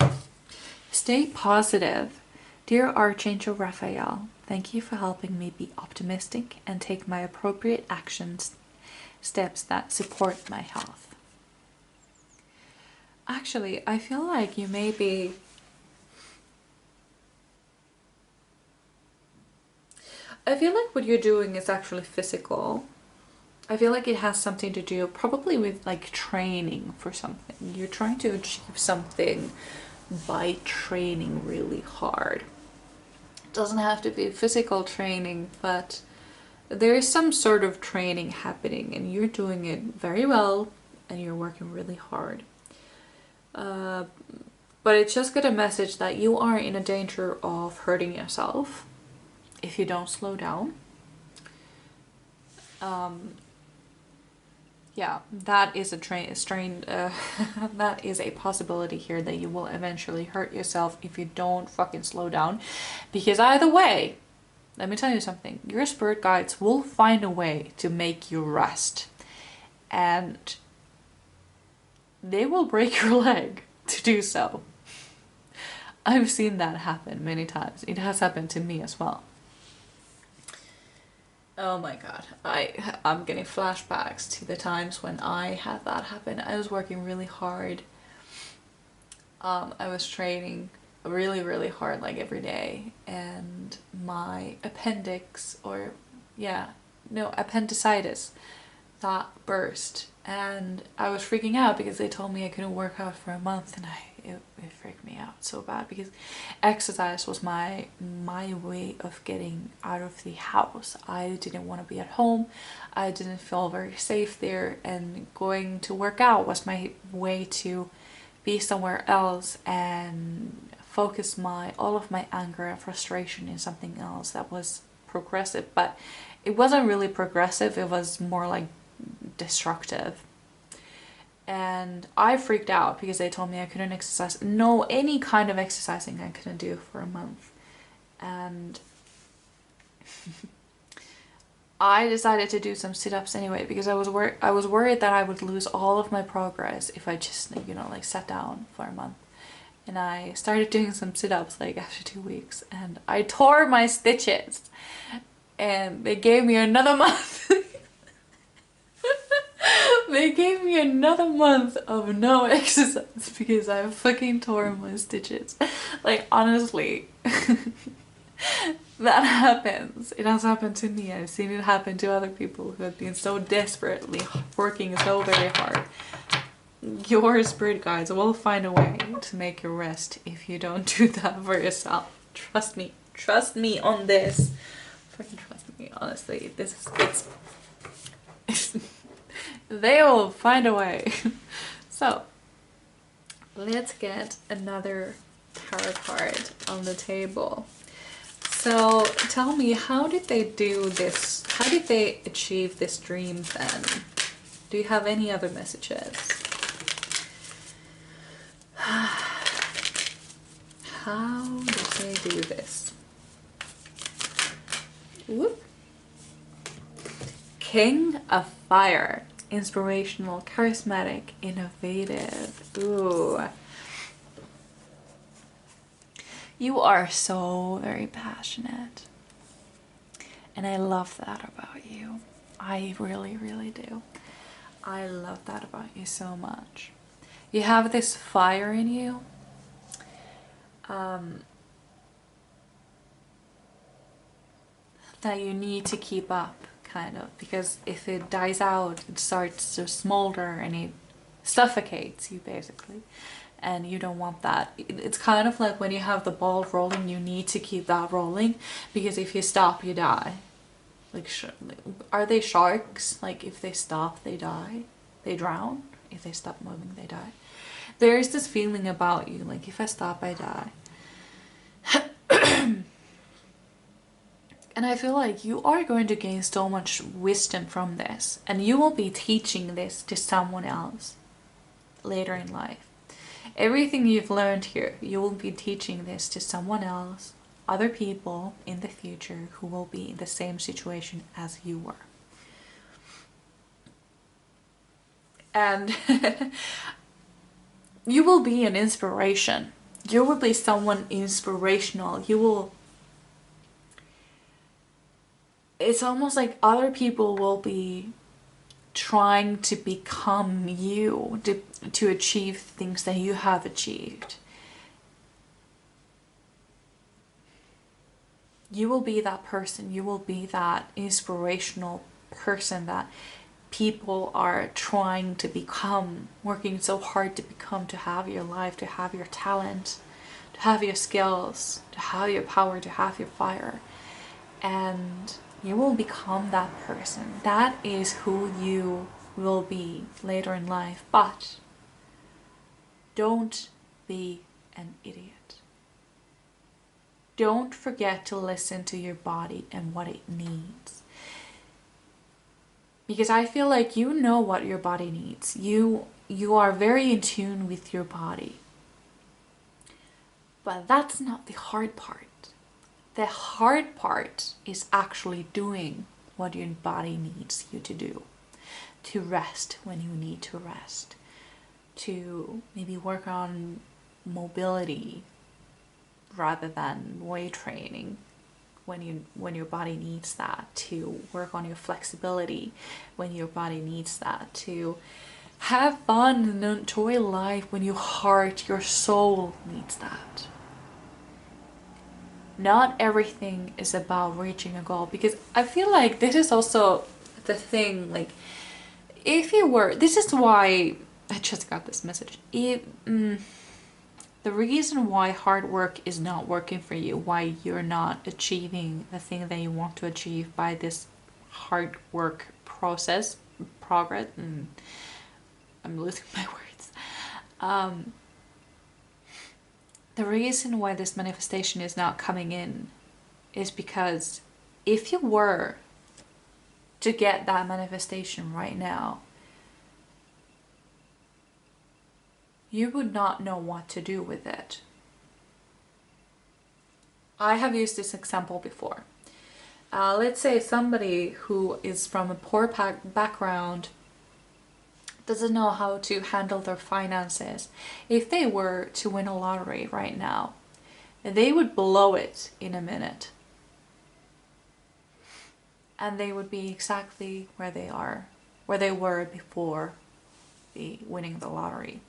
Stay positive. Dear Archangel Raphael, thank you for helping me be optimistic and take my appropriate steps that support my health. Actually, I feel like you may be... I feel like what you're doing is actually physical. I feel like it has something to do probably with like training for something. You're trying to achieve something by training really hard. It doesn't have to be physical training, but there is some sort of training happening and you're doing it very well and you're working really hard. But it's just got a message that you are in a danger of hurting yourself if you don't slow down. Yeah, that is that is a possibility here, that you will eventually hurt yourself if you don't fucking slow down. Because either way, let me tell you something, your spirit guides will find a way to make you rest. And they will break your leg to do so. I've seen that happen many times. It has happened to me as well. Oh my god, I'm getting flashbacks to the times when I had that happen. I was working really hard. I was training really, really hard, like every day, and my appendix, or yeah, no, appendicitis, that burst, and I was freaking out because they told me I couldn't work out for a month, and it freaked me out so bad because exercise was my way of getting out of the house. I didn't want to be at home. I didn't feel very safe there, and going to work out was my way to be somewhere else and focus all of my anger and frustration in something else that was progressive. But it wasn't really progressive, it was more like destructive. And I freaked out because they told me I couldn't exercise. No, any kind of exercising I couldn't do for a month. And I decided to do some sit-ups anyway because I was worried that I would lose all of my progress if I just, you know, like sat down for a month. And I started doing some sit-ups like after 2 weeks, and I tore my stitches, and they gave me another month. They gave me another month of no exercise because I fucking tore my stitches. Like, honestly, that happens. It has happened to me. I've seen it happen to other people who have been so desperately working so very hard. Your spirit guides will find a way to make you rest if you don't do that for yourself. Trust me. Trust me on this. Fucking trust me, honestly. This is, it's they will find a way. So, let's get another tarot card on the table. So, tell me, how did they do this? How did they achieve this dream then? Do you have any other messages? How did they do this? Whoop. King of Fire. Inspirational, charismatic, innovative. Ooh. You are so very passionate. And I love that about you. I really, really do. I love that about you so much. You have this fire in you. That you need to keep up, kind of, because if it dies out, it starts to smolder and it suffocates you basically, and you don't want that. It's kind of like when you have the ball rolling, you need to keep that rolling, because if you stop, you die. Like, are they sharks? Like, if they stop, they die, they drown. If they stop moving, they die. There is this feeling about you, like, if I stop, I die. And I feel like you are going to gain so much wisdom from this, and you will be teaching this to someone else later in life. Everything you've learned here, you will be teaching this to someone else, other people in the future who will be in the same situation as you were. And you will be an inspiration. You will be someone inspirational. You will... It's almost like other people will be trying to become you, to achieve things that you have achieved. You will be that person. You will be that inspirational person that people are trying to become, working so hard to become, to have your life, to have your talent, to have your skills, to have your power, to have your fire. And you will become that person. That is who you will be later in life. But don't be an idiot. Don't forget to listen to your body and what it needs. Because I feel like you know what your body needs. You are very in tune with your body. But that's not the hard part. The hard part is actually doing what your body needs you to do. To rest when you need to rest. To maybe work on mobility. rather than weight training when your body needs that, to work on your flexibility when your body needs that, to have fun and enjoy life when your heart, your soul needs that. Not everything is about reaching a goal, because I feel like this is also the thing, like if you were, this is why I just got this message, the reason why hard work is not working for you, why you're not achieving the thing that you want to achieve by this hard work progress, I'm losing my words. The reason why this manifestation is not coming in is because if you were to get that manifestation right now, you would not know what to do with it. I have used this example before. Let's say somebody who is from a poor background doesn't know how to handle their finances. If they were to win a lottery right now, they would blow it in a minute. And they would be exactly where they were before the winning the lottery.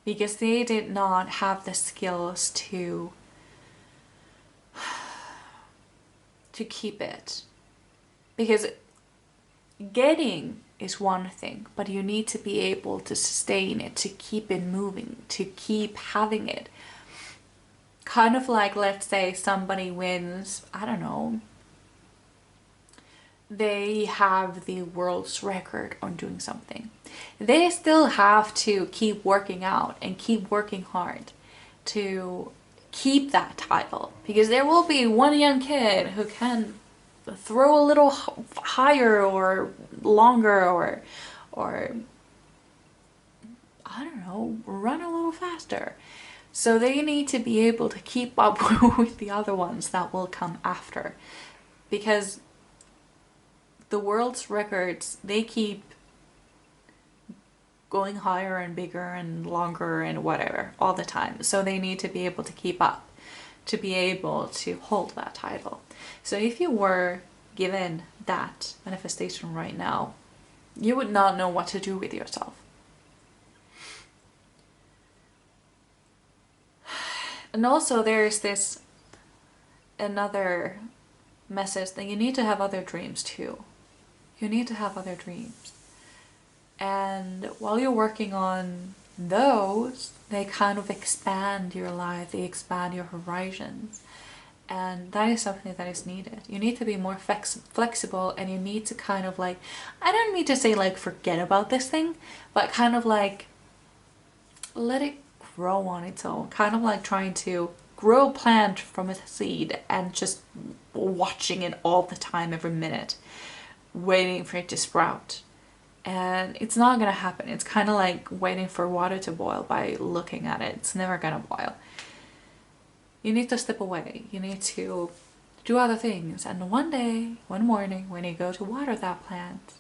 Because they did not have the skills to keep it. Because getting is one thing, but you need to be able to sustain it, to keep it moving, to keep having it. Kind of like, let's say somebody wins, I don't know, they have the world's record on doing something. They still have to keep working out and keep working hard to keep that title, because there will be one young kid who can throw a little higher or longer or I don't know, run a little faster. So they need to be able to keep up with the other ones that will come after, because the world's records, they keep going higher and bigger and longer and whatever all the time. So they need to be able to keep up, to be able to hold that title. So if you were given that manifestation right now, you would not know what to do with yourself. And also there's this another message that you need to have other dreams too. You need to have other dreams. And while you're working on those, they kind of expand your life, they expand your horizons. And that is something that is needed. You need to be more flexible, and you need to kind of like, I don't need to say like forget about this thing, but kind of like let it grow on its own. Kind of like trying to grow a plant from a seed and just watching it all the time, every minute, waiting for it to sprout. And it's not gonna happen. It's kind of like waiting for water to boil by looking at it. It's never gonna boil. You need to step away. You need to do other things. And one day, one morning, when you go to water that plant,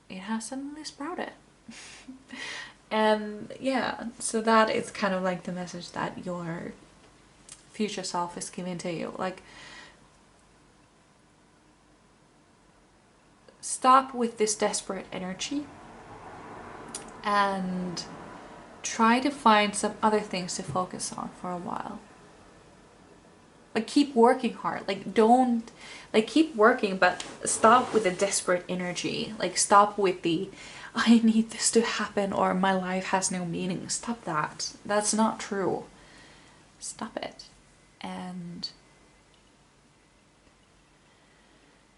it has suddenly sprouted. And yeah, so that is kind of like the message that your future self is giving to you. Like, stop with this desperate energy and try to find some other things to focus on for a while. Like, keep working hard. Like, don't, like, keep working, but stop with the desperate energy. Like, stop with the, I need this to happen or my life has no meaning. Stop that. That's not true. Stop it. And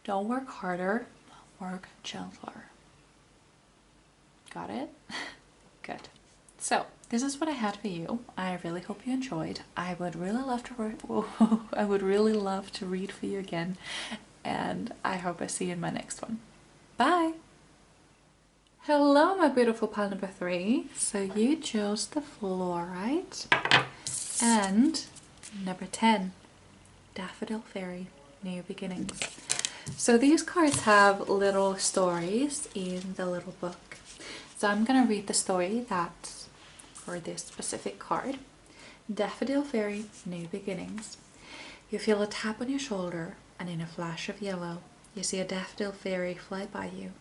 don't work harder, work gentler. Got it? Good. So this is what I had for you. I really hope you enjoyed. I would really love to read for you again, and I hope I see you in my next one. Bye. Hello, my beautiful pile number 3. So you chose the floor, right? And number 10, Daffodil Fairy, New Beginnings. So these cards have little stories in the little book. So I'm gonna read the story that's for this specific card. Daffodil Fairy, New Beginnings. You feel a tap on your shoulder, and in a flash of yellow, you see a daffodil fairy fly by you.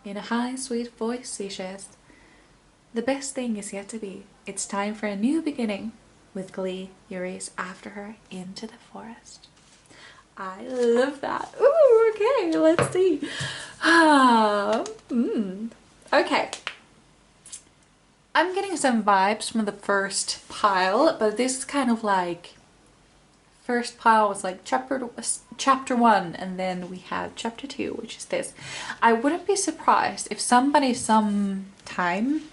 In a high, sweet voice, she says, "The best thing is yet to be. It's time for a new beginning." With glee, you race after her into the forest. I love that. Ooh, okay, let's see. Okay. I'm getting some vibes from the first pile, but this is kind of like, first pile was like chapter 1, and then we have chapter 2, which is this. I wouldn't be surprised if somebody some time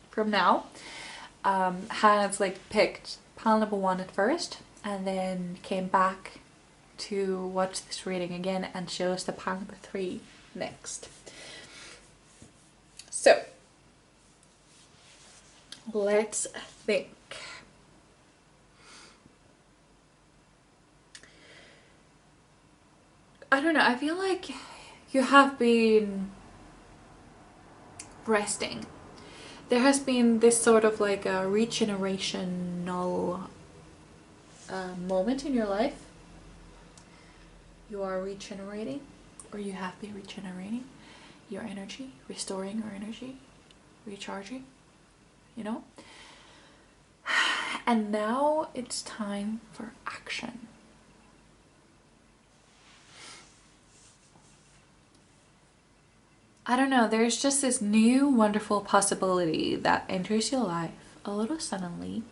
from now has like picked pile number 1 at first and then came back to watch this reading again and chose the pile number 3 next. So let's think. I don't know, I feel like you have been resting. There has been this sort of like a regenerational moment in your life. You are regenerating, or you have been regenerating your energy, restoring your energy, recharging, you know? And now it's time for action. I don't know, there's just this new wonderful possibility that enters your life a little suddenly,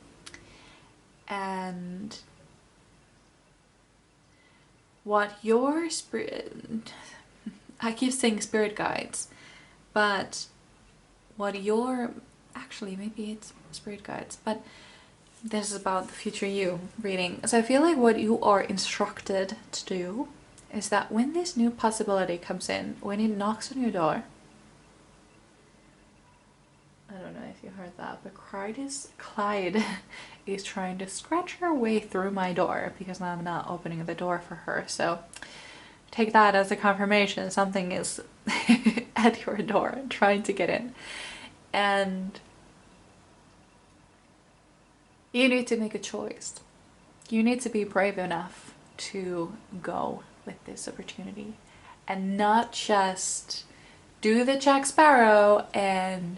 and what your spirit, I keep saying spirit guides, but what your, actually maybe it's spirit guides, but this is about the future you reading. So I feel like what you are instructed to do is that when this new possibility comes in, when it knocks on your door, I don't know if you heard that, but Clyde is trying to scratch her way through my door because I'm not opening the door for her. So take that as a confirmation something is at your door trying to get in. And you need to make a choice. You need to be brave enough to go with this opportunity and not just do the Jack Sparrow and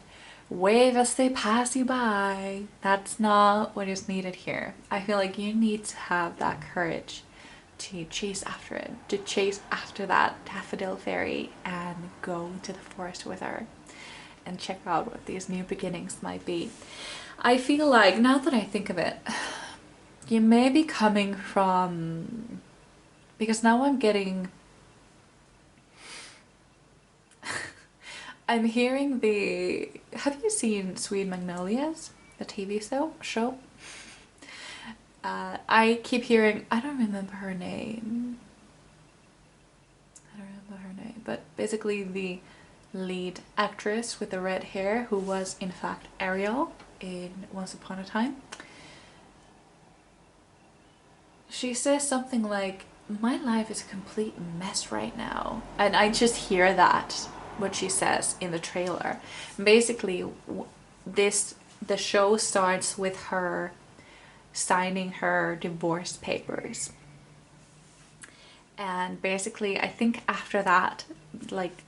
wave as they pass you by. That's not what is needed here. I feel like you need to have that courage to chase after it, to chase after that daffodil fairy and go into the forest with her and check out what these new beginnings might be. I feel like, now that I think of it, you may be coming from, because now I'm getting, I'm hearing the, have you seen Sweet Magnolias, the TV show? I keep hearing, I don't remember her name, but basically the lead actress with the red hair, who was in fact Ariel in Once Upon a Time, she says something like, "My life is a complete mess right now," and I just hear that, what she says in the trailer. Basically the show starts with her signing her divorce papers, and basically I think after that, like,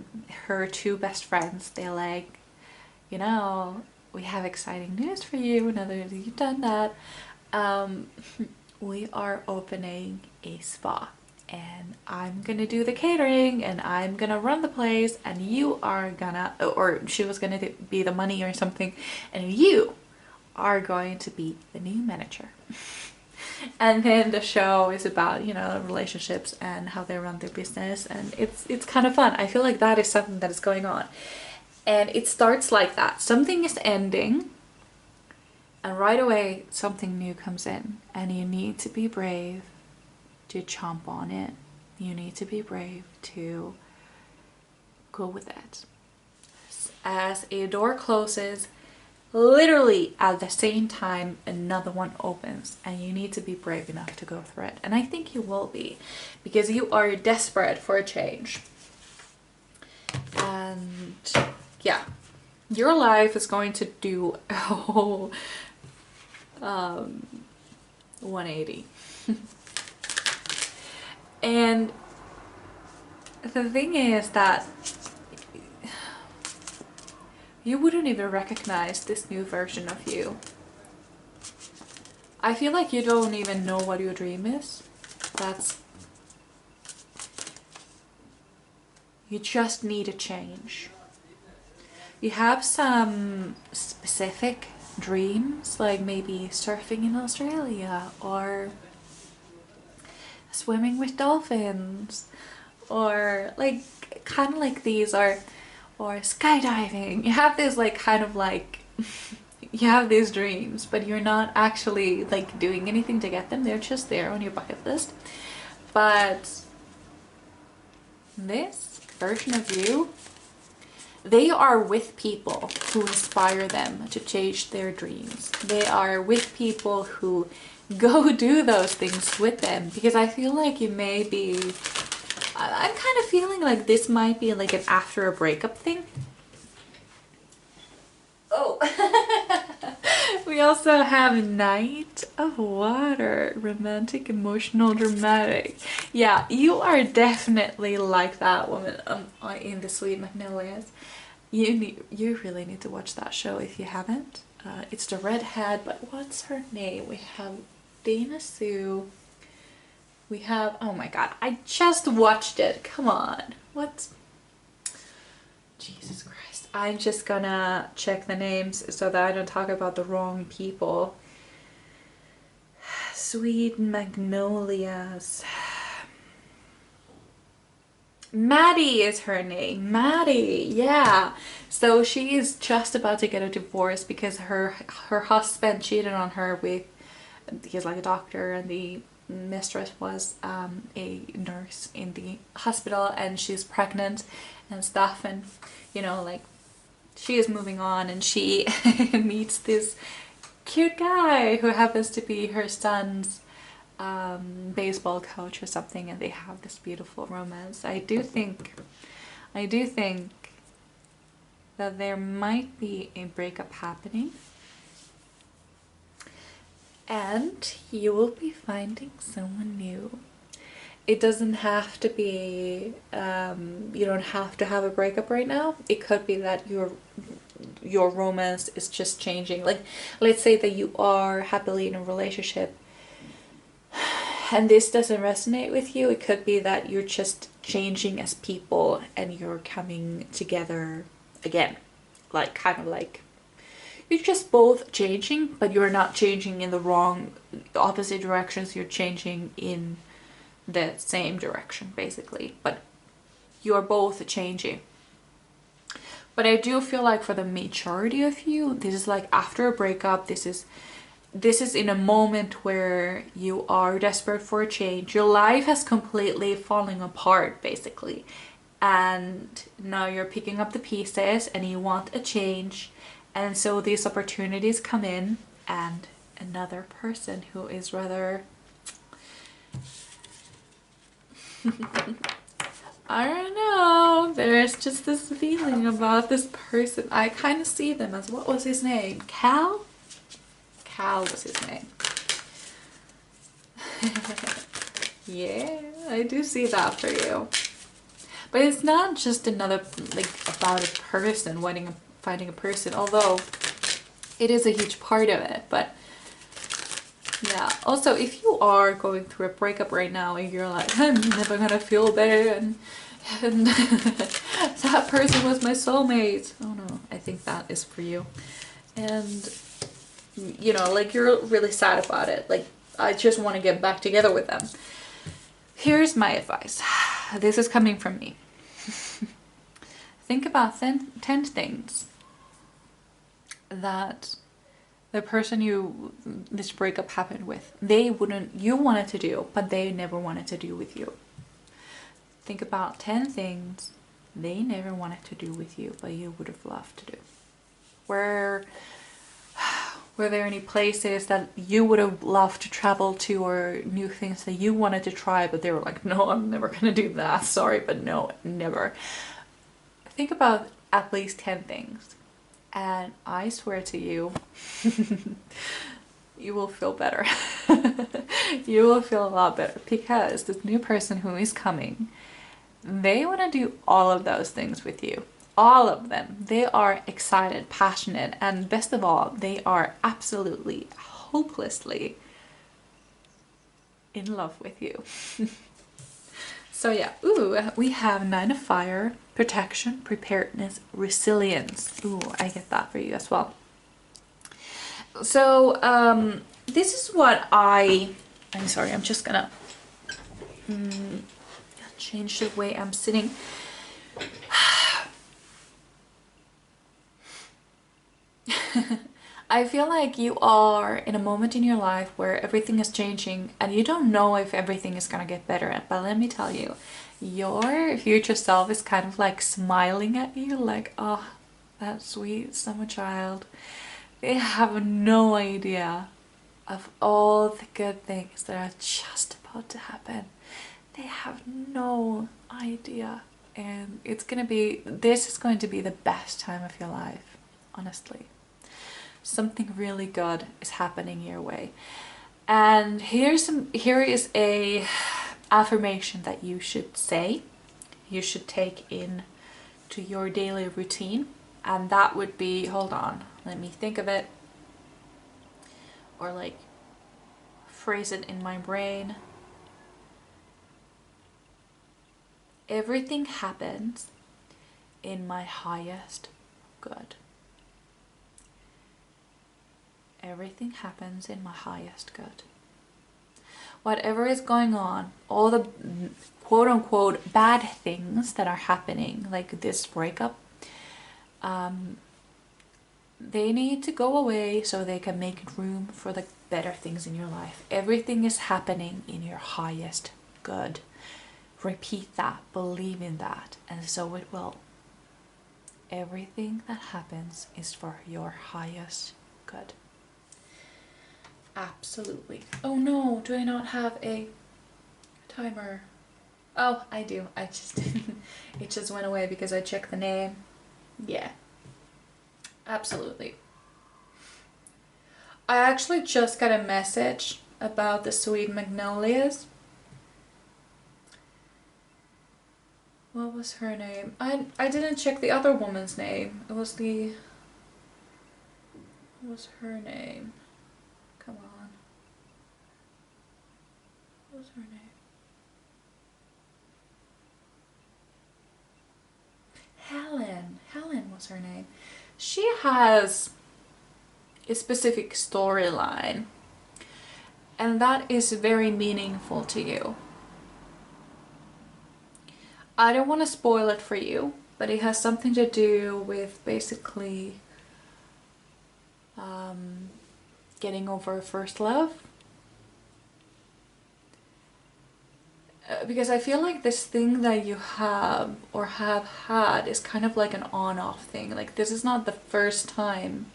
her 2 best friends, they're like, you know, we have exciting news for you now that you've done that. We are opening a spa, and I'm gonna do the catering, and I'm gonna run the place, and you are gonna, or she was gonna be the money or something, and you are going to be the new manager. And then the show is about, you know, relationships and how they run their business, and it's kind of fun. I feel like that is something that is going on, and it starts like that. Something is ending, and right away something new comes in, and you need to be brave to chomp on it. You need to be brave to go with it. As a door closes, literally at the same time another one opens, and you need to be brave enough to go through it. And I think you will be, because you are desperate for a change. And yeah, your life is going to do a whole 180. And the thing is that you wouldn't even recognize this new version of you. I feel like you don't even know what your dream is. You just need a change. You have some specific dreams, like maybe surfing in Australia, or swimming with dolphins, or like kind of like these, or skydiving. You have this like kind of like you have these dreams, but you're not actually like doing anything to get them. They're just there on your bucket list. But this version of you, they are with people who inspire them to chase their dreams. They are with people who go do those things with them, because I feel like you may be, I'm kind of feeling like this might be like an after a breakup thing. Oh, we also have Knight of Water, romantic, emotional, dramatic. Yeah, you are definitely like that woman in the Sweet Magnolias. You really need to watch that show if you haven't. It's the redhead, but what's her name? We have Dana Sue. We have, oh my god, I just watched it. Come on. What? Jesus Christ. I'm just gonna check the names so that I don't talk about the wrong people. Sweet Magnolias. Maddie is her name. Maddie, yeah. So she is just about to get a divorce because her husband cheated on her with, he's like a doctor, and the mistress was a nurse in the hospital, and she's pregnant and stuff, and you know, like, she is moving on, and she meets this cute guy who happens to be her son's baseball coach or something, and they have this beautiful romance. I do think that there might be a breakup happening, and you will be finding someone new. It doesn't have to be, you don't have to have a breakup right now. It could be that your romance is just changing. Like, let's say that you are happily in a relationship and this doesn't resonate with you. It could be that you're just changing as people and you're coming together again. Like, kind of like, you're just both changing, but you're not changing in the opposite directions. You're changing in the same direction, basically, but you're both changing. But I do feel like for the majority of you, this is like after a breakup. This is in a moment where you are desperate for a change. Your life has completely fallen apart, basically, and now you're picking up the pieces and you want a change. And so these opportunities come in, and another person who is rather I don't know, there's just this feeling about this person. I kind of see them as, what was his name? Cal? Cal was his name. Yeah, I do see that for you. But it's not just another, like, about a person, finding a person, although it is a huge part of it. But yeah, also, if you are going through a breakup right now and you're like, I'm never gonna feel better, and that person was my soulmate. Oh no, I think that is for you. And you know, like, you're really sad about it. Like, I just want to get back together with them. Here's my advice. This is coming from me. Think about 10 things that the person this breakup happened with, you wanted to do, but they never wanted to do with you. Think about 10 things they never wanted to do with you, but you would have loved to do. Were there any places that you would have loved to travel to, or new things that you wanted to try, but they were like, no, I'm never gonna do that. Sorry, but no, never. Think about at least 10 things. And I swear to you, you will feel better. You will feel a lot better because this new person who is coming, they want to do all of those things with you. All of them. They are excited, passionate, and best of all, they are absolutely, hopelessly in love with you. So yeah, ooh, we have 9 of Fire, protection, preparedness, resilience. Ooh, I get that for you as well. So this is what I'm sorry, I'm just gonna change the way I'm sitting. I feel like you are in a moment in your life where everything is changing and you don't know if everything is gonna get better. But let me tell you, your future self is kind of like smiling at you like, oh, that sweet summer child. They have no idea of all the good things that are just about to happen. They have no idea. And this is going to be the best time of your life, honestly. Something really good is happening your way. And here is a affirmation that you should say, you should take in to your daily routine. And that would be, hold on, let me think of it, or like phrase it in my brain. Everything happens in my highest good. Everything happens in my highest good. Whatever is going on, all the quote-unquote bad things that are happening, like this breakup, they need to go away so they can make room for the better things in your life. Everything is happening in your highest good. Repeat that, believe in that, and so it will. Everything that happens is for your highest good. Absolutely. Oh no, do I not have a timer? Oh, I do. I just it just went away because I checked the name. Yeah. Absolutely. I actually just got a message about the sweet Magnolias. What was her name? I didn't check the other woman's name. It was the... What was her name? Come on. What was her name? Helen. Helen was her name. She has a specific storyline, and that is very meaningful to you. I don't want to spoil it for you, but it has something to do with basically getting over first love. Because I feel like this thing that you have or have had is kind of like an on-off thing. Like this is not the first time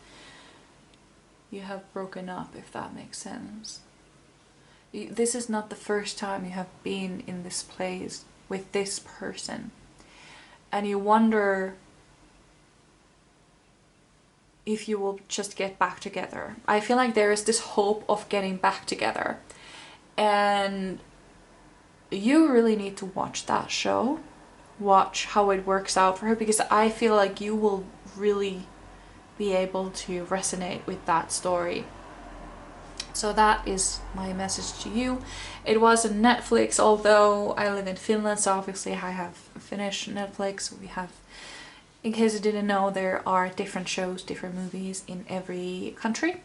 you have broken up, if that makes sense. This is not the first time you have been in this place with this person. And you wonder if you will just get back together. I feel like there is this hope of getting back together. And you really need to watch that show. Watch how it works out for her, because I feel like you will really be able to resonate with that story. So that is my message to you. It was on Netflix, although I live in Finland, so obviously I have Finnish Netflix. We have, in case you didn't know, there are different shows, different movies in every country.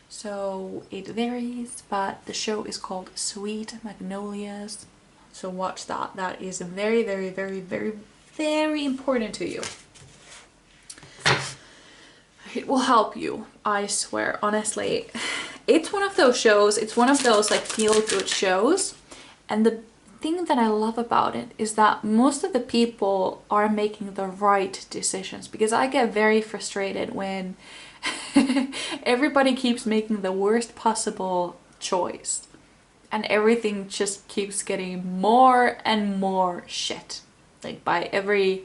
So it varies, but the show is called Sweet Magnolias. So watch that. That is very, very, very, very, very important to you. It will help you, I swear, honestly. It's one of those shows, it's one of those like feel-good shows. And the thing that I love about it is that most of the people are making the right decisions. Because I get very frustrated when everybody keeps making the worst possible choice. And everything just keeps getting more and more shit. Like by every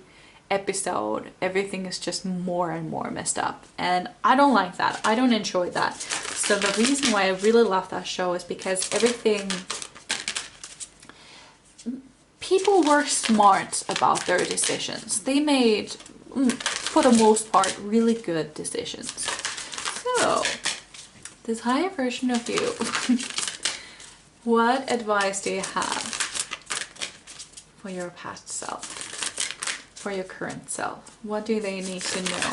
episode, everything is just more and more messed up. And I don't like that. I don't enjoy that. So the reason why I really love that show is because people were smart about their decisions. They made, for the most part, really good decisions. So, this higher version of you, what advice do you have for your past self, for your current self? What do they need to know?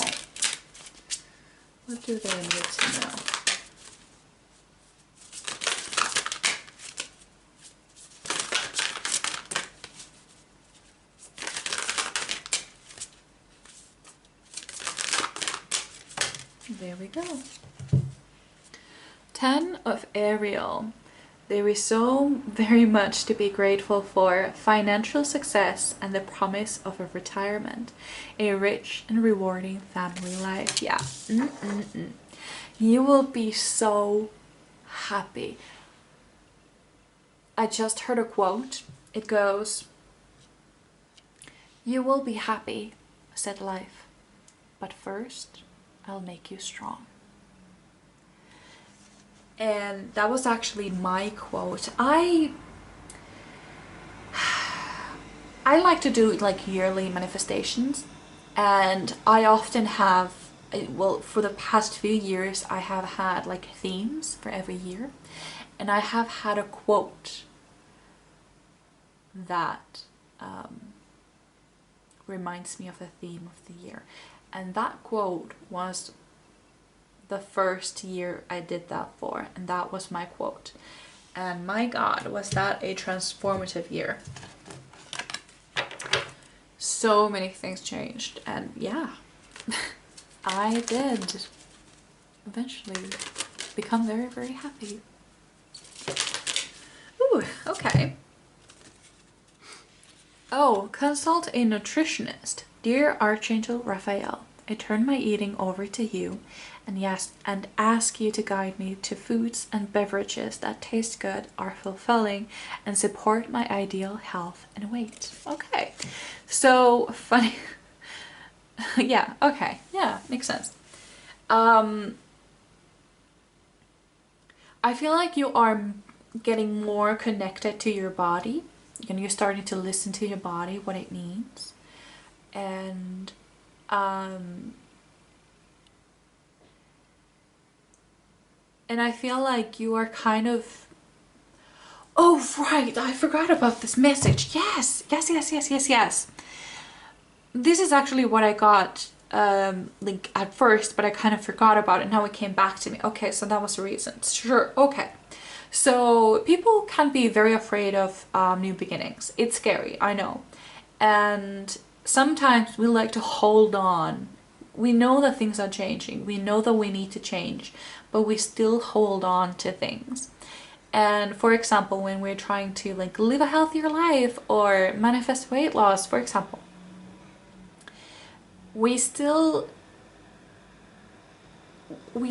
What do they need to know? There we go. 10 of Ariel. There is so very much to be grateful for. Financial success and the promise of a retirement. A rich and rewarding family life. Yeah. You will be so happy. I just heard a quote. It goes, "You will be happy," said life, "but first I'll make you strong." And that was actually my quote. I like to do like yearly manifestations, and I often have, well, for the past few years I have had like themes for every year, and I have had a quote that reminds me of the theme of the year. And that quote was the first year I did that for, and that was my quote. And my God, was that a transformative year. So many things changed, and yeah, I did eventually become very, very happy. Ooh, okay. Oh, consult a nutritionist. Dear Archangel Raphael, I turn my eating over to you and ask you to guide me to foods and beverages that taste good, are fulfilling, and support my ideal health and weight. Okay, so funny. Yeah, okay, yeah, makes sense. I feel like you are getting more connected to your body, and you're starting to listen to your body, what it needs. And I feel like you are kind of, oh right, I forgot about this message. Yes. This is actually what I got like at first, but I kind of forgot about it. Now it came back to me. Okay, so that was the reason. Sure, okay. So people can be very afraid of new beginnings. It's scary, I know. And sometimes we like to hold on. We know that things are changing. We know that we need to change, but we still hold on to things. And for example, when we're trying to like live a healthier life or manifest weight loss, for example, we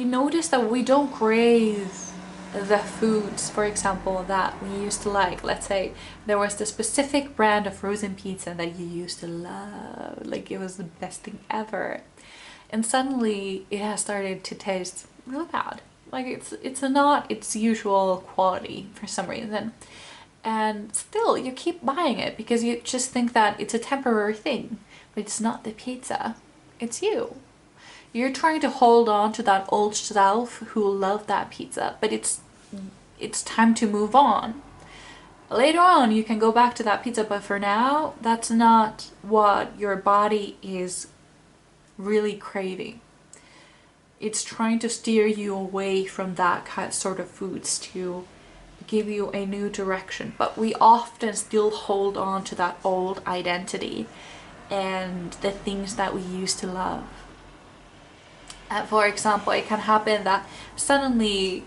notice that we don't crave the foods, for example, that we used to like. Let's say there was the specific brand of frozen pizza that you used to love, like it was the best thing ever, and suddenly it has started to taste really bad, like it's not its usual quality for some reason, and still you keep buying it because you just think that it's a temporary thing. But it's not the pizza, it's you. You're trying to hold on to that old self who loved that pizza, but it's time to move on. Later on you can go back to that pizza, but for now that's not what your body is really craving. It's trying to steer you away from that kind sort of foods to give you a new direction, but we often still hold on to that old identity and the things that we used to love. For example, it can happen that suddenly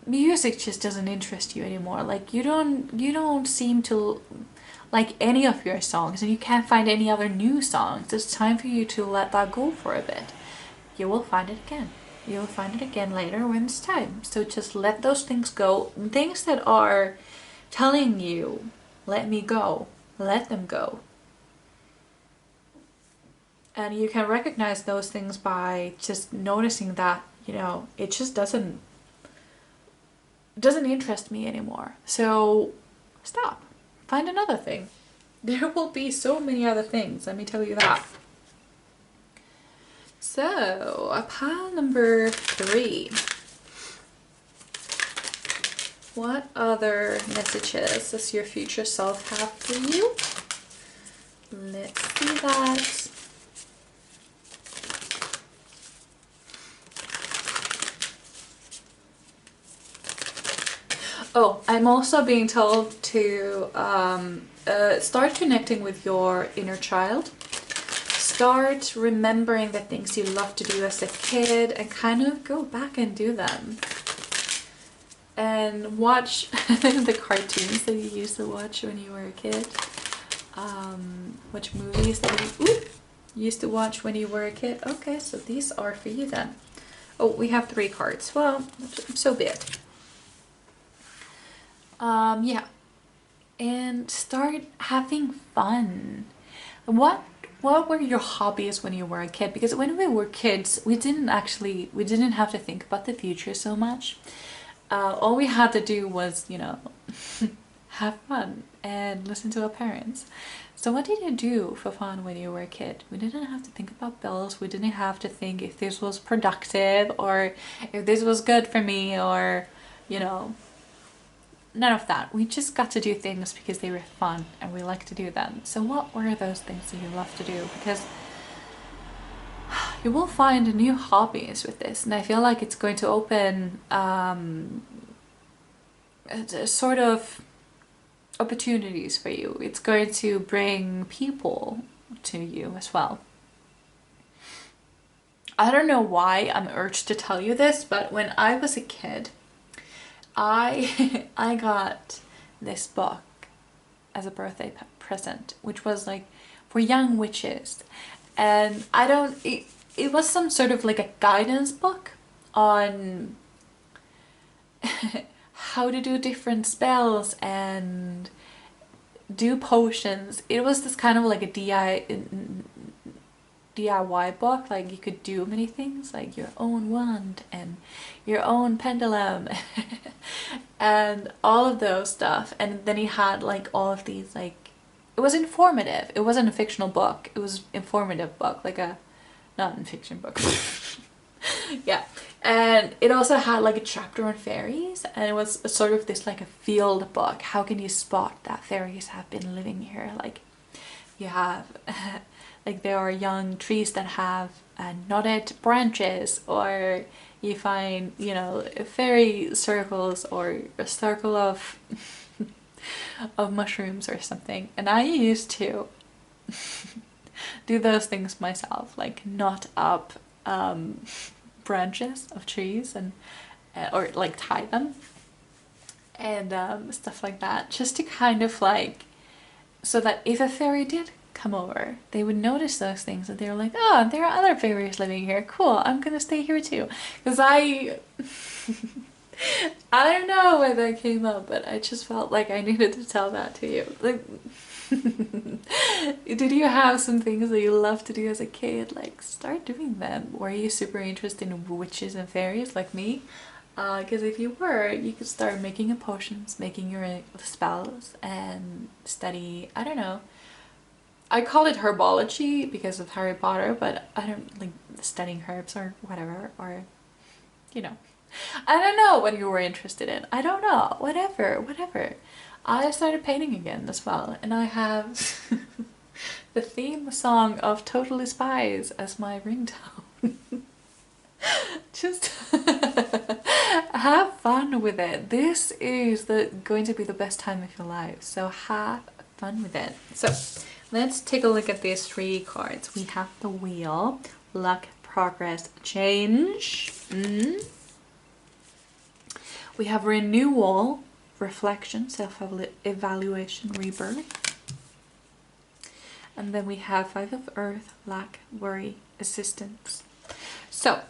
music just doesn't interest you anymore. Like you don't seem to like any of your songs, and you can't find any other new songs. It's time for you to let that go for a bit. You will find it again. You will find it again later when it's time. So just let those things go. Things that are telling you, let me go, let them go. And you can recognize those things by just noticing that you know, it just doesn't interest me anymore. So stop. Find another thing. There will be so many other things, let me tell you that. So, pile number 3. What other messages does your future self have for you? Let's see that. Oh, I'm also being told to start connecting with your inner child. Start remembering the things you loved to do as a kid and kind of go back and do them. And watch the cartoons that you used to watch when you were a kid. Watch movies that you used to watch when you were a kid. Okay, so these are for you then. Oh, we have 3 cards. Well, so be it. Yeah. And start having fun. What were your hobbies when you were a kid? Because when we were kids, we didn't have to think about the future so much. All we had to do was, you know, have fun and listen to our parents. So what did you do for fun when you were a kid? We didn't have to think about bills. We didn't have to think if this was productive or if this was good for me, or, you know, none of that. We just got to do things because they were fun and we like to do them. So what were those things that you love to do? Because you will find new hobbies with this, and I feel like it's going to open sort of opportunities for you. It's going to bring people to you as well. I don't know why I'm urged to tell you this, but when I was a kid, I got this book as a birthday present, which was like for young witches. And it was some sort of like a guidance book on how to do different spells and do potions. It was this kind of like a DIY book. Like you could do many things, like your own wand and your own pendulum and all of those stuff. And then he had like all of these, like, it was informative. It wasn't a fictional book. It was informative book, like a non-fiction book. Yeah. And it also had like a chapter on fairies, and it was sort of this like a field book. How can you spot that fairies have been living here? Like you have like there are young trees that have knotted branches, or you find, you know, fairy circles or a circle of of mushrooms or something. And I used to do those things myself, like knot up branches of trees and or like tie them and stuff like that, just to kind of like, so that if a fairy did come over, they would notice those things and they were like, oh, there are other fairies living here, cool, I'm gonna stay here too. Because I don't know where that came up, but I just felt like I needed to tell that to you. Like, did you have some things that you loved to do as a kid? Like, start doing them. Were you super interested in witches and fairies like me? Because if you were, you could start making potions, making your spells, and study, I don't know, I call it herbology because of Harry Potter, but I don't like studying herbs or whatever, or, you know, I don't know what you were interested in. I don't know, whatever. I started painting again as well, and I have the theme song of Totally Spies as my ringtone. Just have fun with it. This is going to be the best time of your life, so have fun with it. So let's take a look at these 3 cards. We have the Wheel, Luck, Progress, Change. We have Renewal, Reflection, Self-Evaluation, Rebirth. And then we have 5 of Earth, Lack, Worry, Assistance. So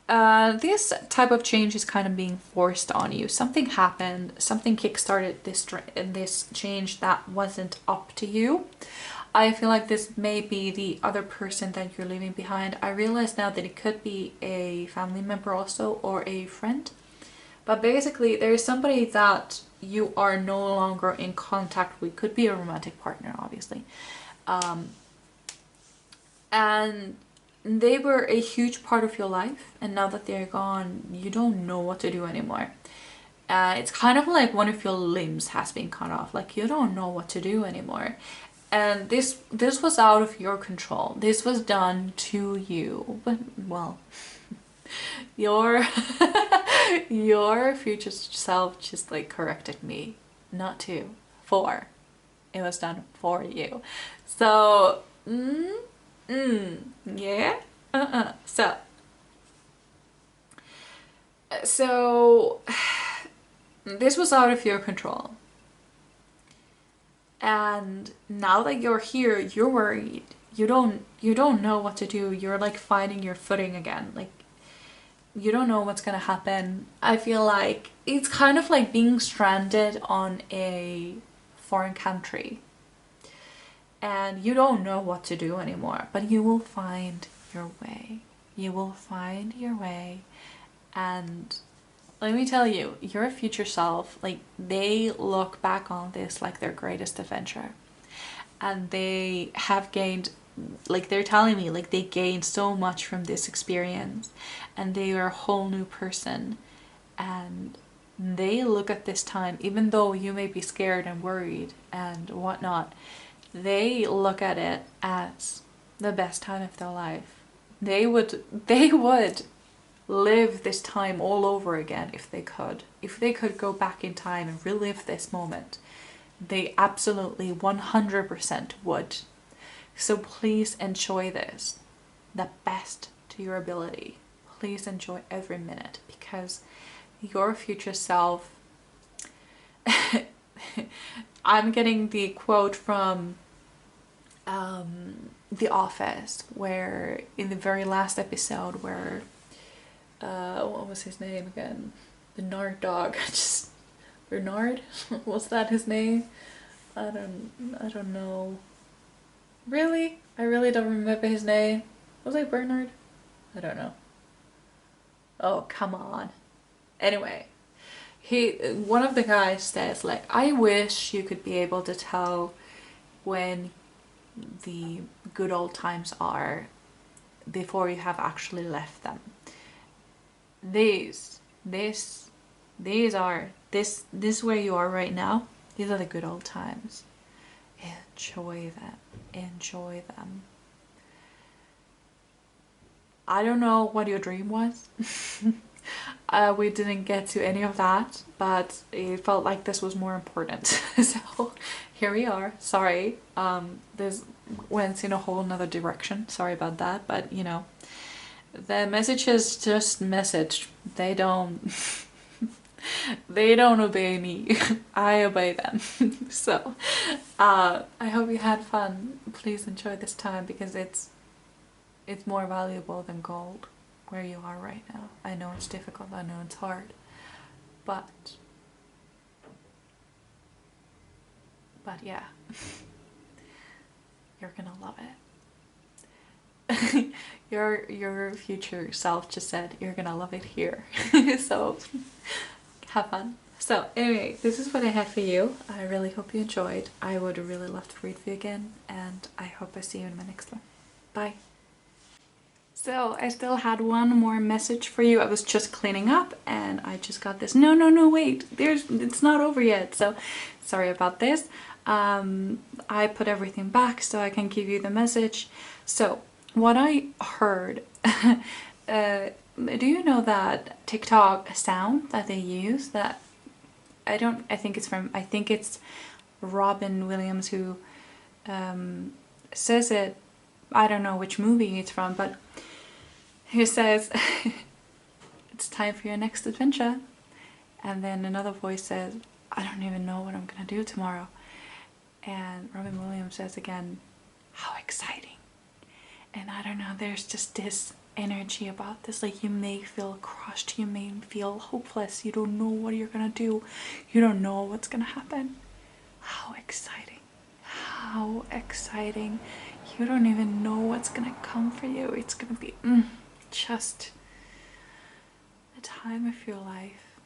this type of change is kind of being forced on you. Something happened, something kickstarted this change that wasn't up to you. I feel like this may be the other person that you're leaving behind. I realize now that it could be a family member also, or a friend. But basically, there is somebody that you are no longer in contact with. Could be a romantic partner, obviously. And they were a huge part of your life. And now that they're gone, you don't know what to do anymore. It's kind of like one of your limbs has been cut off. Like, you don't know what to do anymore. And this was out of your control. This was done to you. But, well, your future self just like corrected me. Not to, for. It was done for you. So, yeah. So this was out of your control. And now that you're here, you're worried. You don't know what to do. You're like finding your footing again. Like, you don't know what's gonna happen. I feel like it's kind of like being stranded on a foreign country. And you don't know what to do anymore. But you will find your way. You will find your way. And let me tell you, your future self, like, they look back on this like their greatest adventure. And they have gained, like, they're telling me, like, they gained so much from this experience. And they are a whole new person. And they look at this time, even though you may be scared and worried and whatnot, they look at it as the best time of their life. They would live this time all over again if they could. If they could go back in time and relive this moment, they absolutely 100% would. So please enjoy this the best to your ability. Please enjoy every minute, because your future self I'm getting the quote from The Office, where in the very last episode where what was his name again? Bernard dog. Just Bernard? Was that his name? I don't know. Really? I really don't remember his name. Was it Bernard? I don't know. Oh, come on. Anyway, one of the guys says, like, I wish you could be able to tell when the good old times are before you have actually left them. This where you are right now, these are the good old times. Enjoy them. Enjoy them. I don't know what your dream was. We didn't get to any of that, but it felt like this was more important. So here we are. Sorry, this went in a whole nother direction. Sorry about that, but you know, the message is just message. They don't obey me. I obey them. So I hope you had fun. Please enjoy this time, because it's more valuable than gold where you are right now. I know it's difficult, I know it's hard, but yeah, you're gonna love it. Your future self just said you're gonna love it here. So have fun. So anyway, this is what I had for you. I really hope you enjoyed. I would really love to read for you again, and I hope I see you in my next one. Bye. So I still had one more message for you. I was just cleaning up and I just got this. No, wait, it's not over yet. So sorry about this. I put everything back so I can give you the message. So what I heard, do you know that TikTok sound that they use, that I think it's Robin Williams who says it. I don't know which movie it's from, but he says, it's time for your next adventure. And then another voice says, I don't even know what I'm gonna do tomorrow. And Robin Williams says again, how exciting. And I don't know, there's just this energy about this. Like, you may feel crushed, you may feel hopeless, you don't know what you're gonna do, you don't know what's gonna happen. How exciting. How exciting. You don't even know what's gonna come for you. It's gonna be just the time of your life,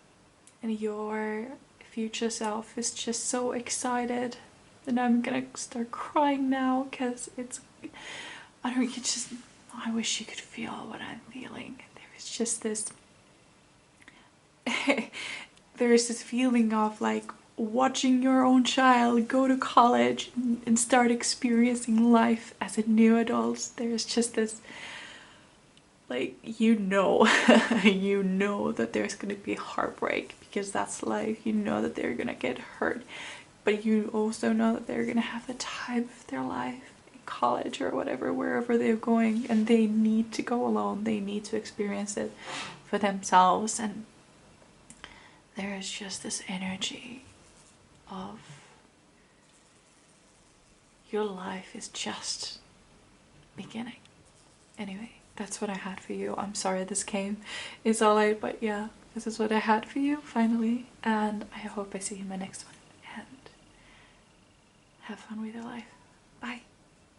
and your future self is just so excited. And I'm gonna start crying now because it's, I don't, you just, I wish you could feel what I'm feeling. There is just this there is this feeling of like watching your own child go to college and start experiencing life as a new adult. There's just this, like, you know that there's gonna be heartbreak because that's life. You know that they're gonna get hurt, but you also know that they're gonna have the time of their life in college or whatever, wherever they're going, and they need to go alone. They need to experience it for themselves. And there is just this energy of your life is just beginning. Anyway, that's what I had for you. I'm sorry this came. It's alright, but yeah, this is what I had for you finally. And I hope I see you in my next one. And have fun with your life. Bye.